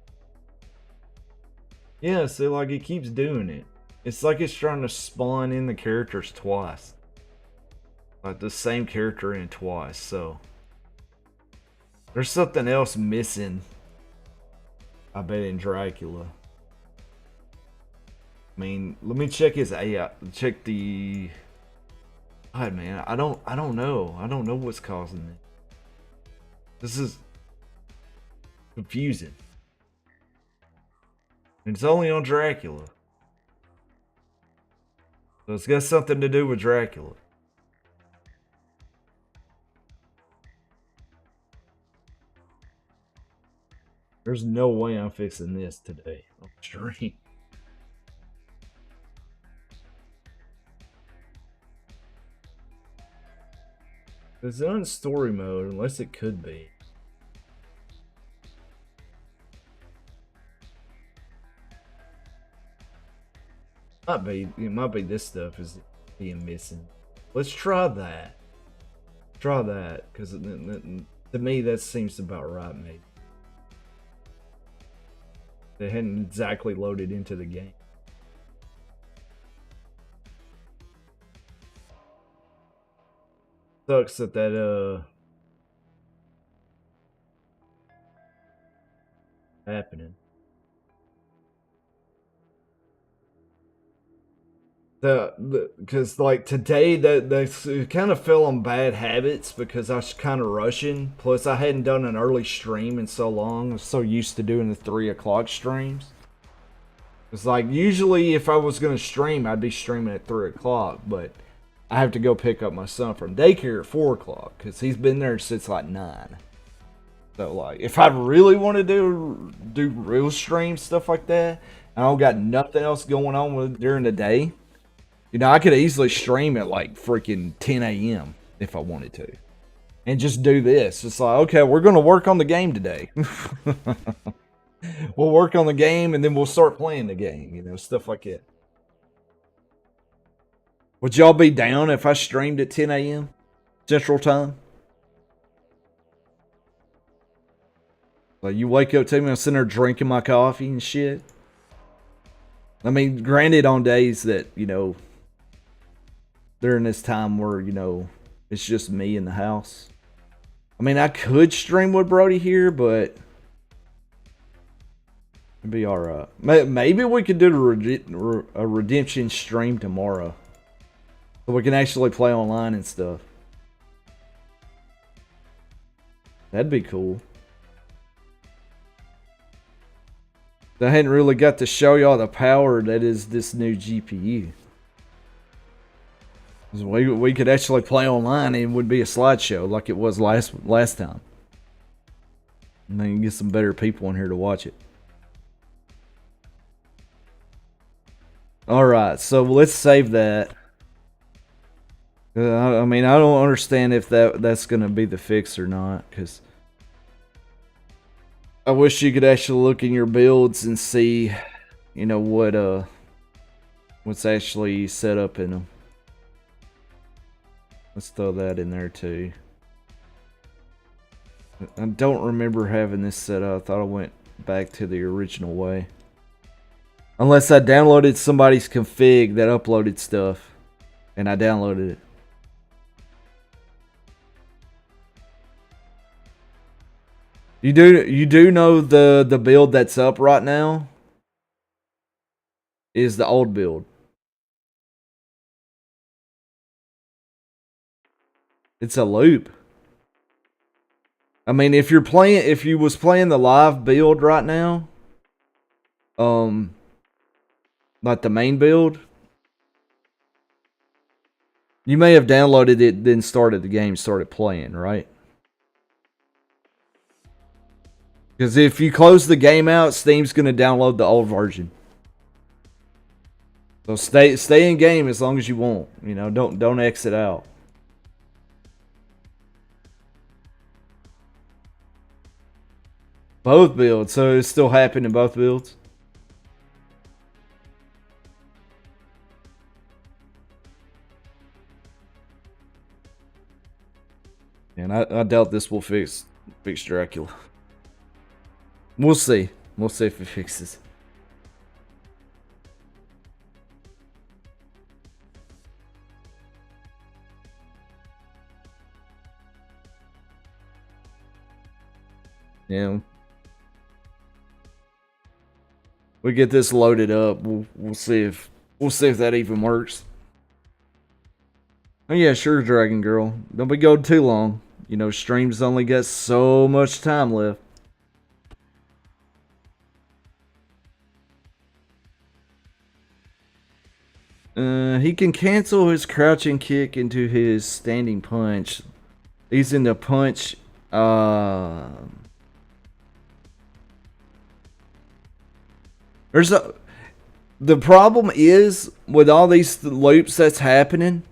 Speaker 1: Yeah, so like it keeps doing it. It's like it's trying to spawn in the characters twice. Like the same character in twice, so. There's something else missing. I bet in Dracula. I mean, let me check his AI. Check the. God, man, I don't know. I don't know what's causing it. This is confusing. And it's only on Dracula. So it's got something to do with Dracula. There's no way I'm fixing this today on stream. It's not in story mode, unless it could be. It might be this stuff is being missing. Let's try that. Try that, because to me that seems about right, maybe. They hadn't exactly loaded into the game. Sucks that happening. Because like today that kind of fell on bad habits because I was kind of rushing. Plus I hadn't done an early stream in so long. I was so used to doing the 3 o'clock streams. It's like usually if I was gonna stream, I'd be streaming at 3 o'clock, but I have to go pick up my son from daycare at 4 o'clock because he's been there since like 9. So like if I really want to do real stream stuff like that, and I don't got nothing else going on during the day. You know, I could easily stream at like freaking 10 a.m. if I wanted to. And just do this. It's like, okay, we're going to work on the game today. We'll work on the game and then we'll start playing the game. You know, stuff like that. Would y'all be down if I streamed at 10 a.m. Central Time? Like, you wake up to me, I'm sitting there drinking my coffee and shit. I mean, granted on days that, you know, during this time where, you know, it's just me in the house. I mean, I could stream with Brody here, but it'd be alright. Maybe we could do a redemption stream tomorrow. So we can actually play online and stuff. That'd be cool. I hadn't really got to show y'all the power that is this new GPU. We could actually play online and it would be a slideshow like it was last time. And then you get some better people in here to watch it. Alright, so let's save that. I mean, I don't understand if that's going to be the fix or not, because I wish you could actually look in your builds and see, you know, what's actually set up in them. Let's throw that in there too. I don't remember having this set up. I thought I went back to the original way. Unless I downloaded somebody's config that uploaded stuff and I downloaded it. You do know the build that's up right now is the old build. It's a loop. I mean, if you was playing the live build right now, like the main build, you may have downloaded it, then started the game, started playing, right? Because if you close the game out, Steam's gonna download the old version. So stay in game as long as you want. You know, don't exit out. Both builds, so it's still happening in both builds. And I doubt this will fix Dracula. We'll see. We'll see if it fixes. Yeah. We get this loaded up. We'll see if that even works. Oh yeah, sure, Dragon Girl. Don't be going too long. You know, streams only got so much time left. He can cancel his crouching kick into his standing punch. He's in the punch. The problem is with all these loops that's happening.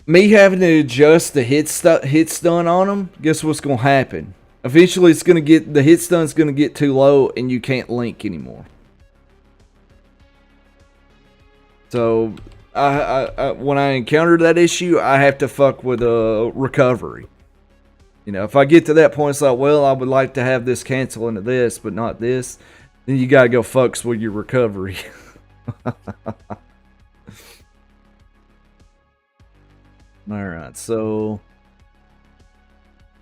Speaker 1: Me having to adjust the hit stun on them. Guess what's gonna happen? Eventually, the hit stun's gonna get too low, and you can't link anymore. So, when I encounter that issue, I have to fuck with recovery. You know, if I get to that point, it's like, well, I would like to have this cancel into this, but not this. Then you gotta go fucks with your recovery. Alright, so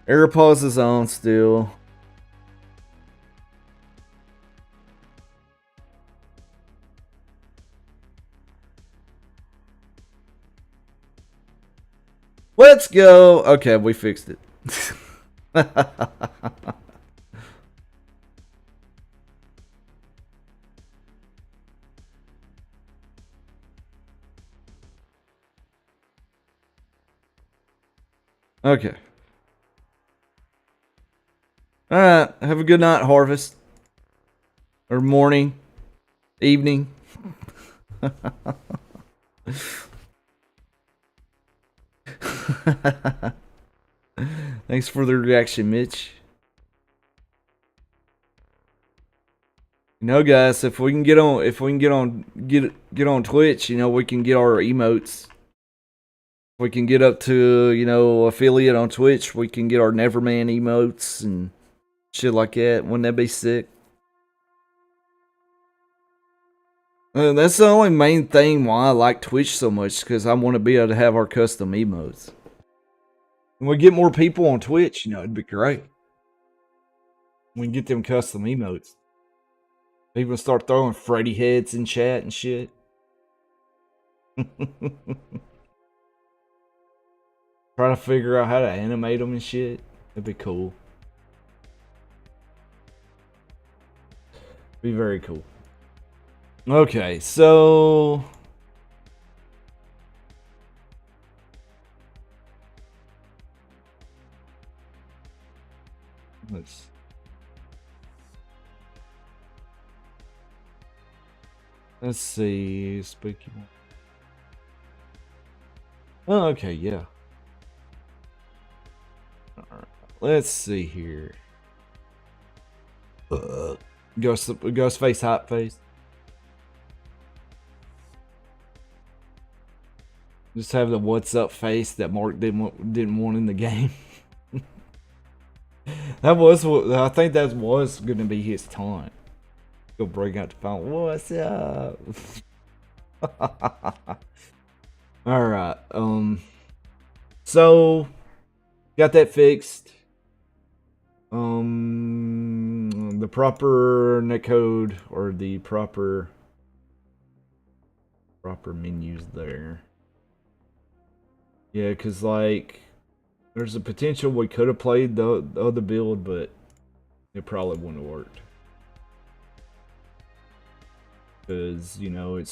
Speaker 1: air pause is on still. Let's go. Okay, we fixed it. Okay. Alright, have a good night, Harvest. Or morning. Evening. Thanks for the reaction, Mitch. You know, guys, if we can get on Twitch, you know, we can get our emotes. If we can get up to, you know, affiliate on Twitch, we can get our Neverman emotes and shit like that. Wouldn't that be sick? That's the only main thing why I like Twitch so much, because I want to be able to have our custom emotes. When we get more people on Twitch, you know, it'd be great. We can get them custom emotes. People start throwing Freddy heads in chat and shit. Try to figure out how to animate them and shit. That'd be cool. Be very cool. Okay, so let's see. Spooky one. Oh, okay, yeah. All right, let's see here. Ghost face, hot face. Just have the what's up face that Mark didn't want in the game. That was what I think that was gonna be his taunt. Go bring out the phone. What's up? All right. So got that fixed. The proper netcode or the proper menus there. Yeah, cause like there's a potential we could have played the other build, but it probably wouldn't have worked. Cause you know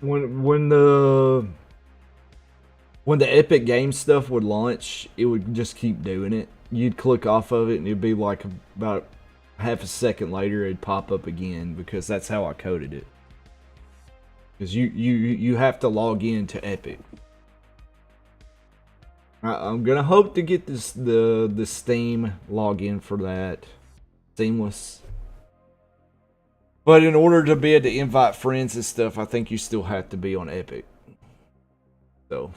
Speaker 1: when the Epic Games stuff would launch, it would just keep doing it. You'd click off of it, and it'd be like about half a second later, it'd pop up again because that's how I coded it. Because you have to log in to Epic. I'm gonna hope to get the Steam login for that seamless. But in order to be able to invite friends and stuff, I think you still have to be on Epic. So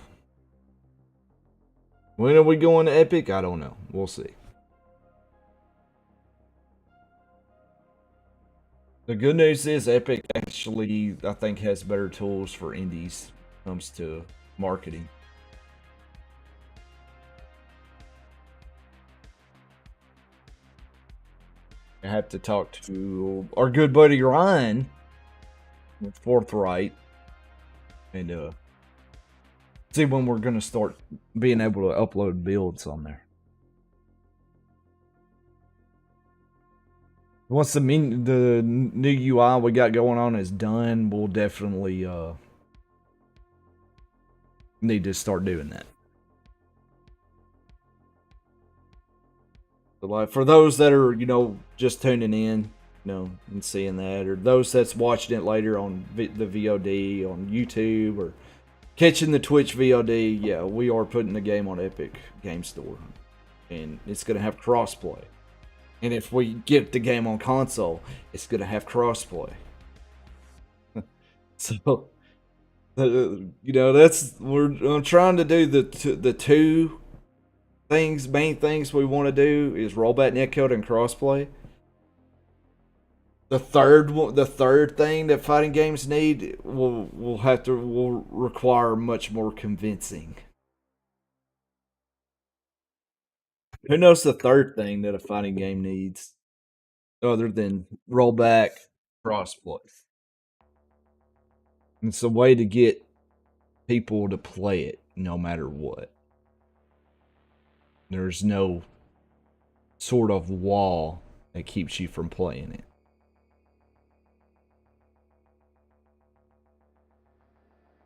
Speaker 1: when are we going to Epic? I don't know. We'll see. The good news is Epic actually, I think, has better tools for indies when it comes to marketing. I have to talk to our good buddy Ryan with Forthright and see when we're gonna start being able to upload builds on there. Once the new UI we got going on is done, we'll definitely need to start doing that. So like for those that are, just tuning in, and seeing that, or those that's watching it later on the VOD on YouTube or catching the Twitch VOD, yeah, we are putting the game on Epic Game Store, and it's gonna have crossplay. And if we get the game on console, it's gonna have crossplay. So, I'm trying to do the two main things we want to do is rollback netcode and crossplay. The third thing that fighting games need will require much more convincing. Who knows the third thing that a fighting game needs other than rollback crossplay? It's a way to get people to play it no matter what. There's no sort of wall that keeps you from playing it.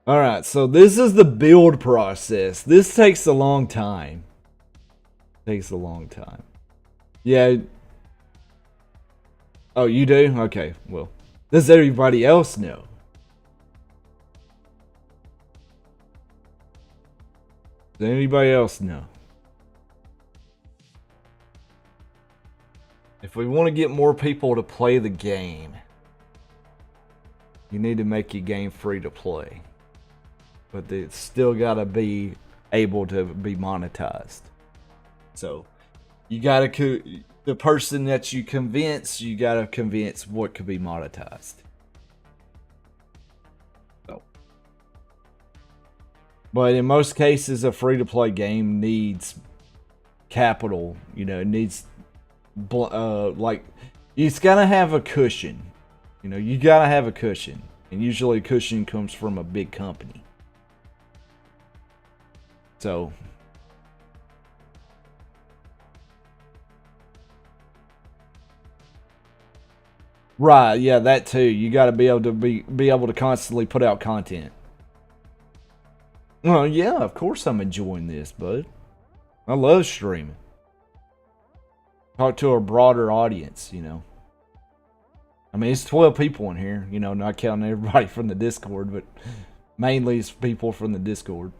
Speaker 1: Alright, so this is the build process. This takes a long time. Yeah. Oh, you do? Okay, well. Does everybody else know? Does anybody else know? If we want to get more people to play the game, you need to make your game free to play. But it's still got to be able to be monetized. So, you got to... The person that you got to convince what could be monetized. So. But in most cases, a free-to-play game needs capital. It needs... it's got to have a cushion. You got to have a cushion. And usually a cushion comes from a big company. So... Right, yeah, that too. You got to be able to be able to constantly put out content. Well, yeah, of course I'm enjoying this, bud. I love streaming. Talk to a broader audience, you know. I mean, it's 12 people in here, you know, not counting everybody from the Discord, but mainly it's people from the Discord.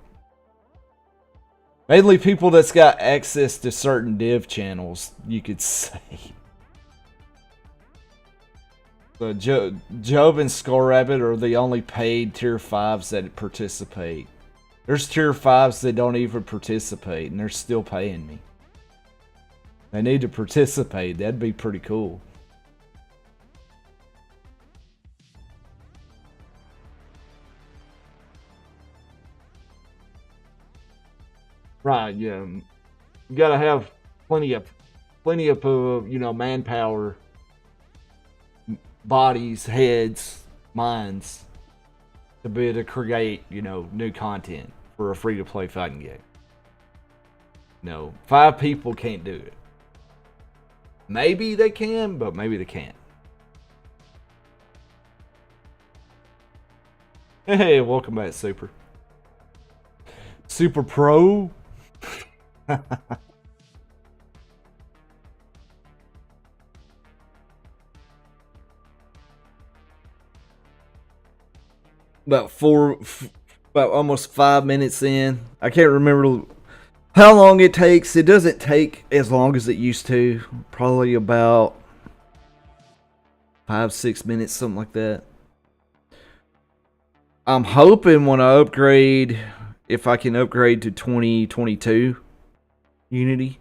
Speaker 1: Mainly people that's got access to certain div channels, you could say. So Job and Skull Rabbit are the only paid tier 5s that participate. There's tier 5s that don't even participate, and they're still paying me. They need to participate. That'd be pretty cool. Right, yeah. You gotta have plenty of you know, manpower, bodies, heads, minds to be able to create, you know, new content for a free to play fighting game. No, 5 people can't do it. Maybe they can, but maybe they can't. Hey, welcome back, Super. Super Pro. About almost 5 minutes in. I can't remember how long it takes. It doesn't take as long as it used to. Probably about 5-6 minutes, something like that. I'm hoping when I upgrade, if I can upgrade to 2022 Unity.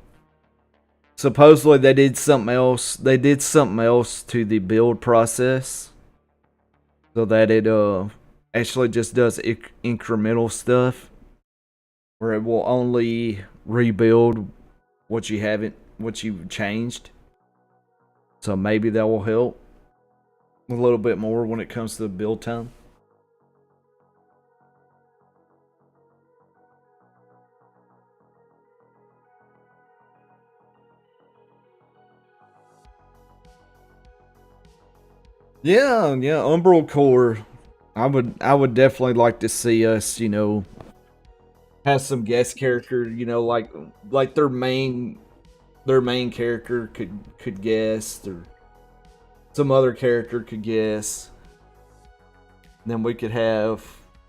Speaker 1: Supposedly they did something else. They did something else to the build process so that it actually just does incremental stuff, where it will only rebuild what you've changed. So maybe that will help a little bit more when it comes to build time. Yeah, yeah, Umbral Core. I would definitely like to see us, you know, have some guest character, you know, like their main character could guest, or some other character could guess. And then we could have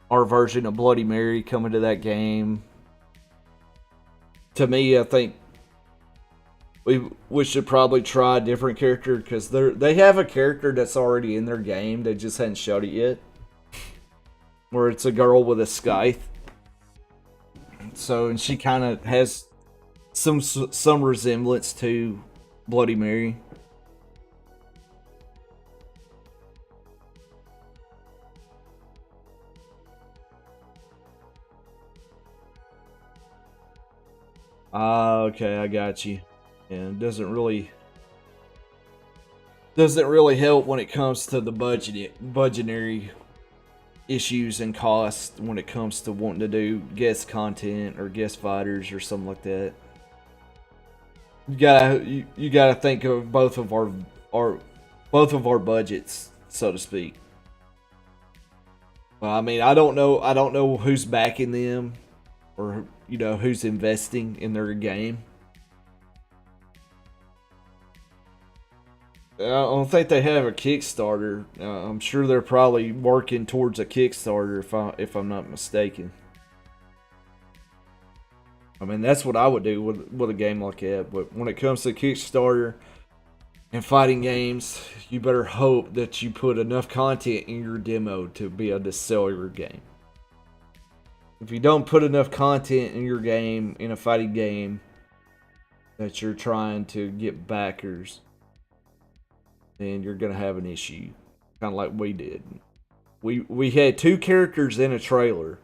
Speaker 1: our version of Bloody Mary come into that game. To me, I think we should probably try a different character, because they have a character that's already in their game. They just hadn't showed it yet, where it's a girl with a scythe. So, and she kind of has some resemblance to Bloody Mary. Ah, okay, I got you. And it doesn't really help when it comes to the budgetary issues and costs when it comes to wanting to do guest content or guest fighters or something like that. You gotta think of both of our budgets, so to speak. Well, I mean, I don't know who's backing them, or you know, who's investing in their game. I don't think they have a Kickstarter. I'm sure they're probably working towards a Kickstarter, if I'm not mistaken. I mean, that's what I would do with a game like that. But when it comes to Kickstarter and fighting games, you better hope that you put enough content in your demo to be able to sell your game. If you don't put enough content in your game, in a fighting game, that you're trying to get backers, then you're gonna have an issue, kind of like we did. We had 2 characters in a trailer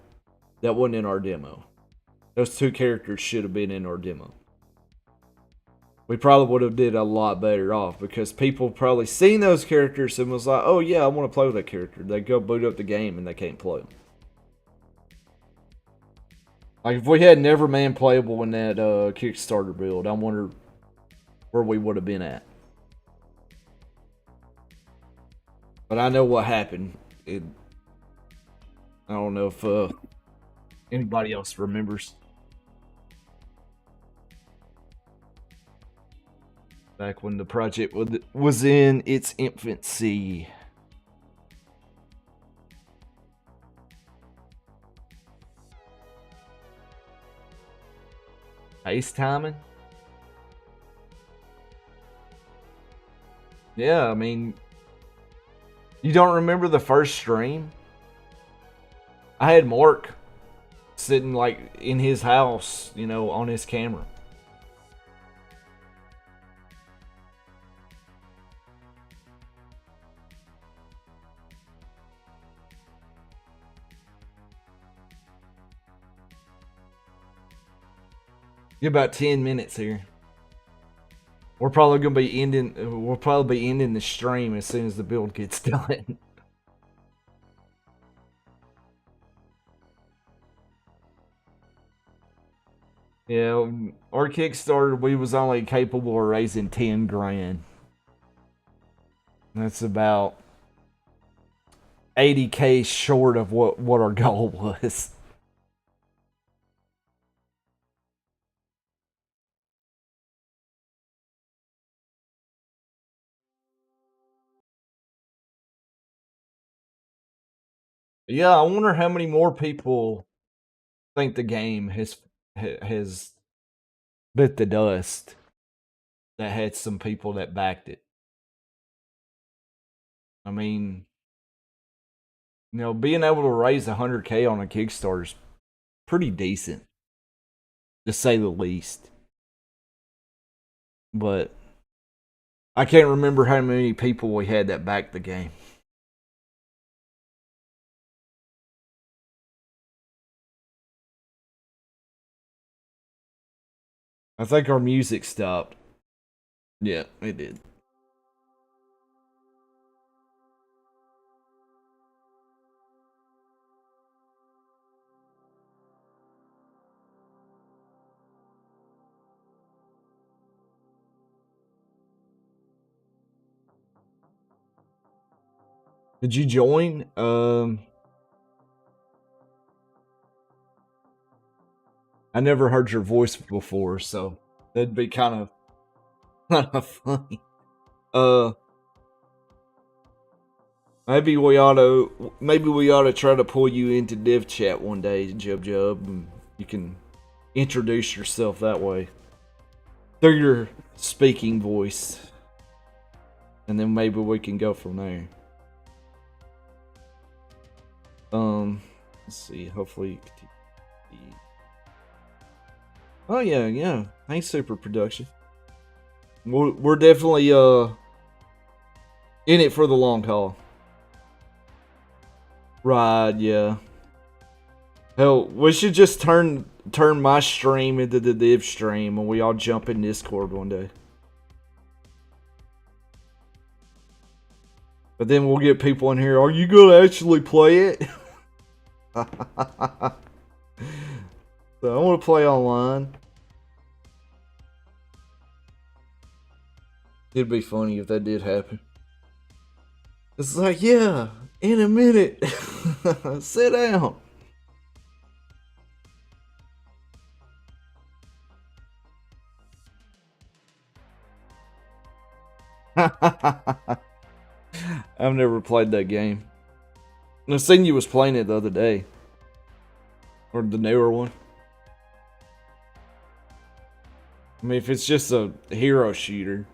Speaker 1: that wasn't in our demo. Those 2 characters should have been in our demo. We probably would have did a lot better off, because people probably seen those characters and was like, oh yeah, I want to play with that character. They go boot up the game and they can't play. Like, if we had Neverman playable in that Kickstarter build, I wonder where we would have been at. But I know what happened. I don't know if anybody else remembers. Back when the project was in its infancy. FaceTiming? Yeah, I mean, you don't remember the first stream? I had Mark sitting like in his house, you know, on his camera. Get about 10 minutes here. We're probably gonna be ending. We'll probably be ending the stream as soon as the build gets done. Yeah, our Kickstarter, we was only capable of raising 10 grand. That's about 80K short of what our goal was. Yeah, I wonder how many more people think the game has bit the dust. That had some people that backed it. I mean, you know, being able to raise 100K on a Kickstarter is pretty decent, to say the least. But I can't remember how many people we had that backed the game. I think our music stopped. Yeah, it did. Did you join? I never heard your voice before, so that'd be kind of funny. Maybe we ought to try to pull you into Div Chat one day, Jub, and you can introduce yourself that way through your speaking voice, and then maybe we can go from there. Let's see. Hopefully, oh yeah. Thanks, Super Production. We're definitely in it for the long haul. Right, yeah. Hell, we should just turn my stream into the Div stream and we all jump in Discord one day. But then we'll get people in here, are you gonna actually play it? So I want to play online. It'd be funny if that did happen. It's like, yeah, in a minute. Sit down. I've never played that game. I seen you was playing it the other day. Or the newer one. I mean, if it's just a hero shooter.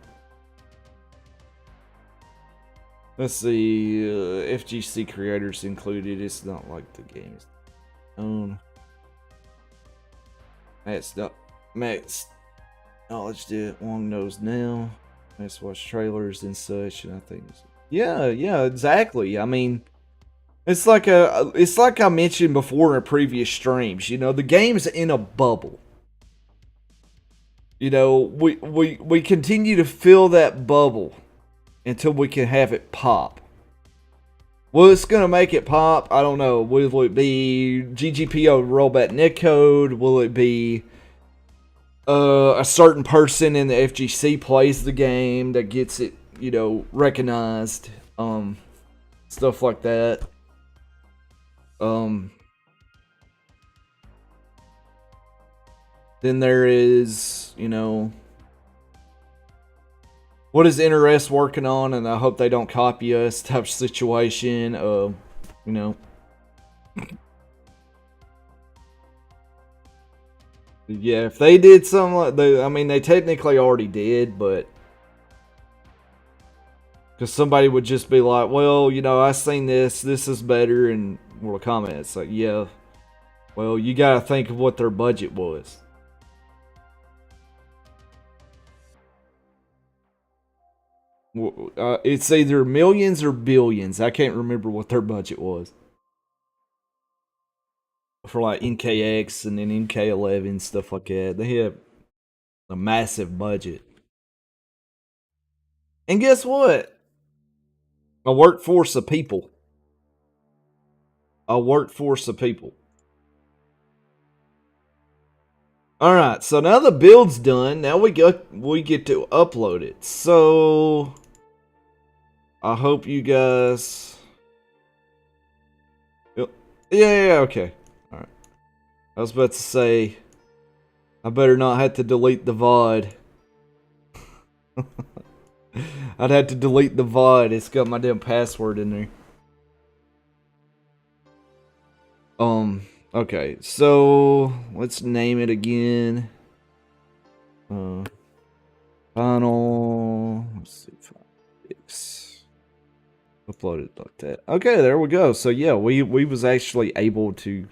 Speaker 1: Let's see, FGC creators included. It's not like the game's own. Max acknowledged it. Long knows now. Let's watch trailers and such, and I think yeah, exactly. I mean, it's like I mentioned before in previous streams. You know, the game's in a bubble. You know, we continue to fill that bubble until we can have it pop. Well, it's gonna make it pop. I don't know. Will it be GGPO rollback netcode? Will it be a certain person in the FGC plays the game that gets it, you know, recognized? stuff like that. Then there is, you know, what is NRS working on, and I hope they don't copy us type of situation. You know. Yeah, if they did something like I mean, they technically already did, but because somebody would just be like, well, you know, I seen this is better, and we'll comment. It's like, yeah, well, you gotta think of what their budget was. It's either millions or billions. I can't remember what their budget was for like NKX and then NK11 stuff like that. They have a massive budget. And guess what? A workforce of people. A workforce of people. All right, so now the build's done. Now we get to upload it. So I hope you guys. Yeah, okay. All right. I was about to say, I better not have to delete the VOD. I'd have to delete the VOD. It's got my damn password in there. Okay, so let's name it again. Final. Let's see. Fix. Upload it like that. Okay, there we go. So yeah, we was actually able to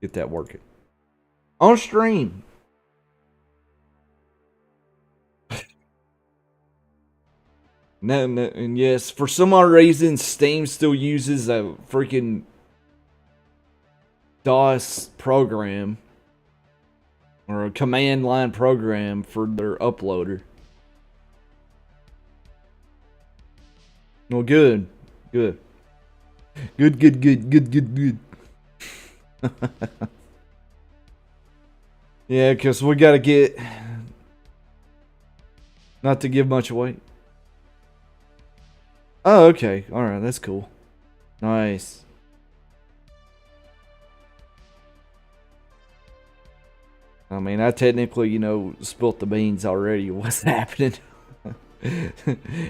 Speaker 1: get that working on stream. No, and yes, for some odd reason, Steam still uses a freaking DOS program or a command line program for their uploader. Well, good. Yeah, because we got to get, not to give much away. Oh, okay. Alright, that's cool. Nice. I mean, I technically, you know, spilt the beans already. What's happening?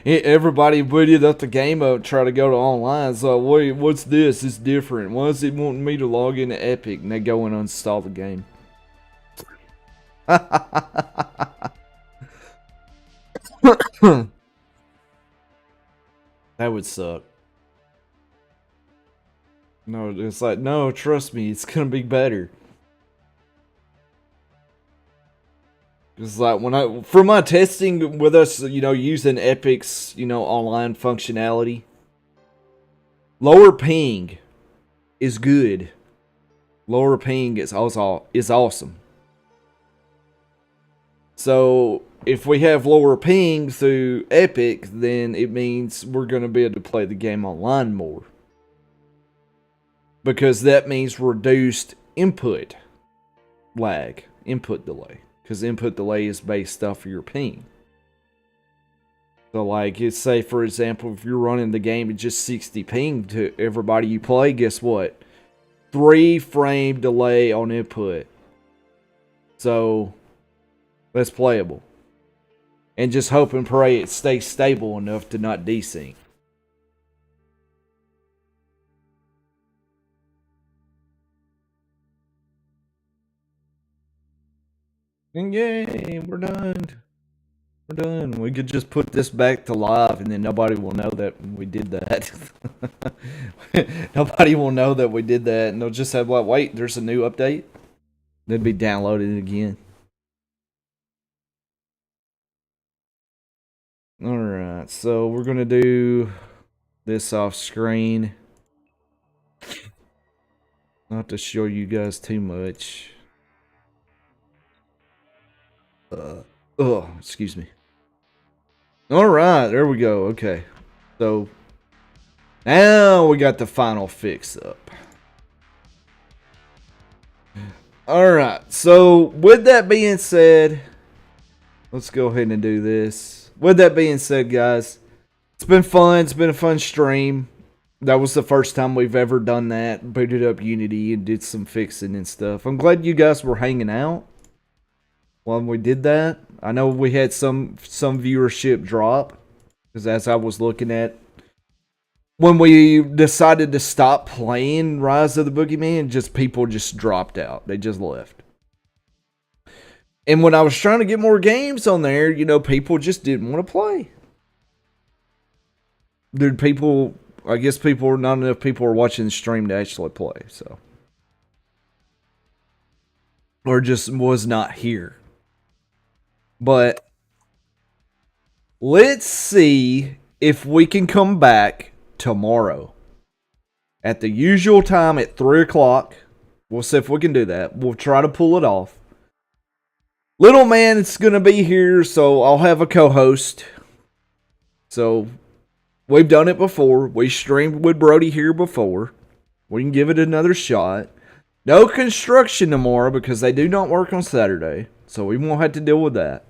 Speaker 1: Everybody booted up the game up, try to go to online. So, wait, what's this? It's different. Why is it wanting me to log into Epic? And they go and uninstall the game. That would suck. No, it's like, no, trust me, it's gonna be better. It's like when for my testing with us, you know, using Epic's, you know, online functionality, lower ping is good. Lower ping is awesome. So if we have lower ping through Epic, then it means we're going to be able to play the game online more. Because that means reduced input lag, input delay. Because input delay is based off of your ping. So like, it's say for example, if you're running the game at just 60 ping to everybody you play, guess what? 3 frame delay on input. So that's playable. And just hope and pray it stays stable enough to not desync. And yay, we're done. We're done. We could just put this back to live and then nobody will know that we did that. Nobody will know that we did that, and they'll just have like, wait, there's a new update. They'd be downloaded again. Alright, so we're gonna do this off screen. Not to show you guys too much. Oh, excuse me. Alright, there we go. Okay. So now we got the final fix up. Alright, so with that being said, let's go ahead and do this. With that being said, guys, it's been fun. It's been a fun stream. That was the first time we've ever done that. Booted up Unity and did some fixing and stuff. I'm glad you guys were hanging out when we did that. I know we had some viewership drop because as I was looking at when we decided to stop playing Rise of the Boogeyman, just people just dropped out. They just left. And when I was trying to get more games on there, you know, people just didn't want to play. Dude, people, I guess people, not enough people are watching the stream to actually play, so. Or just was not here. But let's see if we can come back tomorrow at the usual time at 3 o'clock. We'll see if we can do that. We'll try to pull it off. Little man's going to be here, so I'll have a co-host. So, we've done it before. We streamed with Brody here before. We can give it another shot. No construction tomorrow because they do not work on Saturday. So, we won't have to deal with that.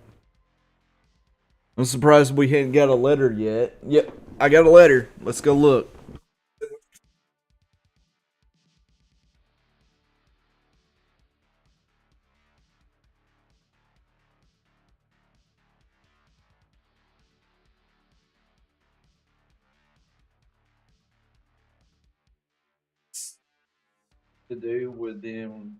Speaker 1: I'm surprised we hadn't got a letter yet. Yep, I got a letter. Let's go look. To do with them.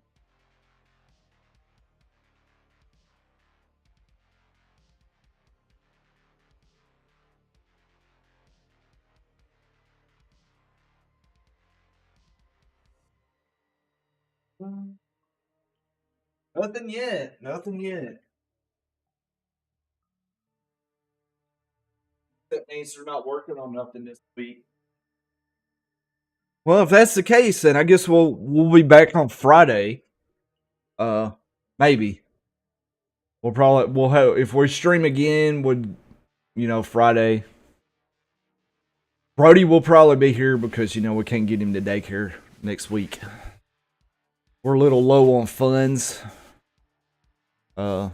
Speaker 1: Nothing yet. Nothing yet. That means they're not working on nothing this week. Well, if that's the case, then I guess we'll be back on Friday. Maybe we'll have if we stream again. Would you know Friday? Brody will probably be here because you know we can't get him to daycare next week. We're a little low on funds. But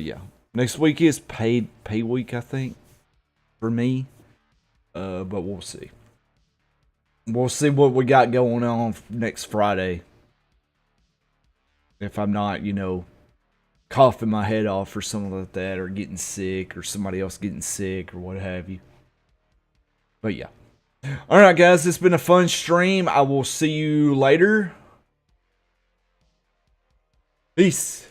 Speaker 1: yeah, next week is pay week, I think, for me. But we'll see. We'll see what we got going on next Friday. If I'm not, you know, coughing my head off or something like that, or getting sick, or somebody else getting sick, or what have you. But yeah. Alright, guys, it's been a fun stream. I will see you later. Peace.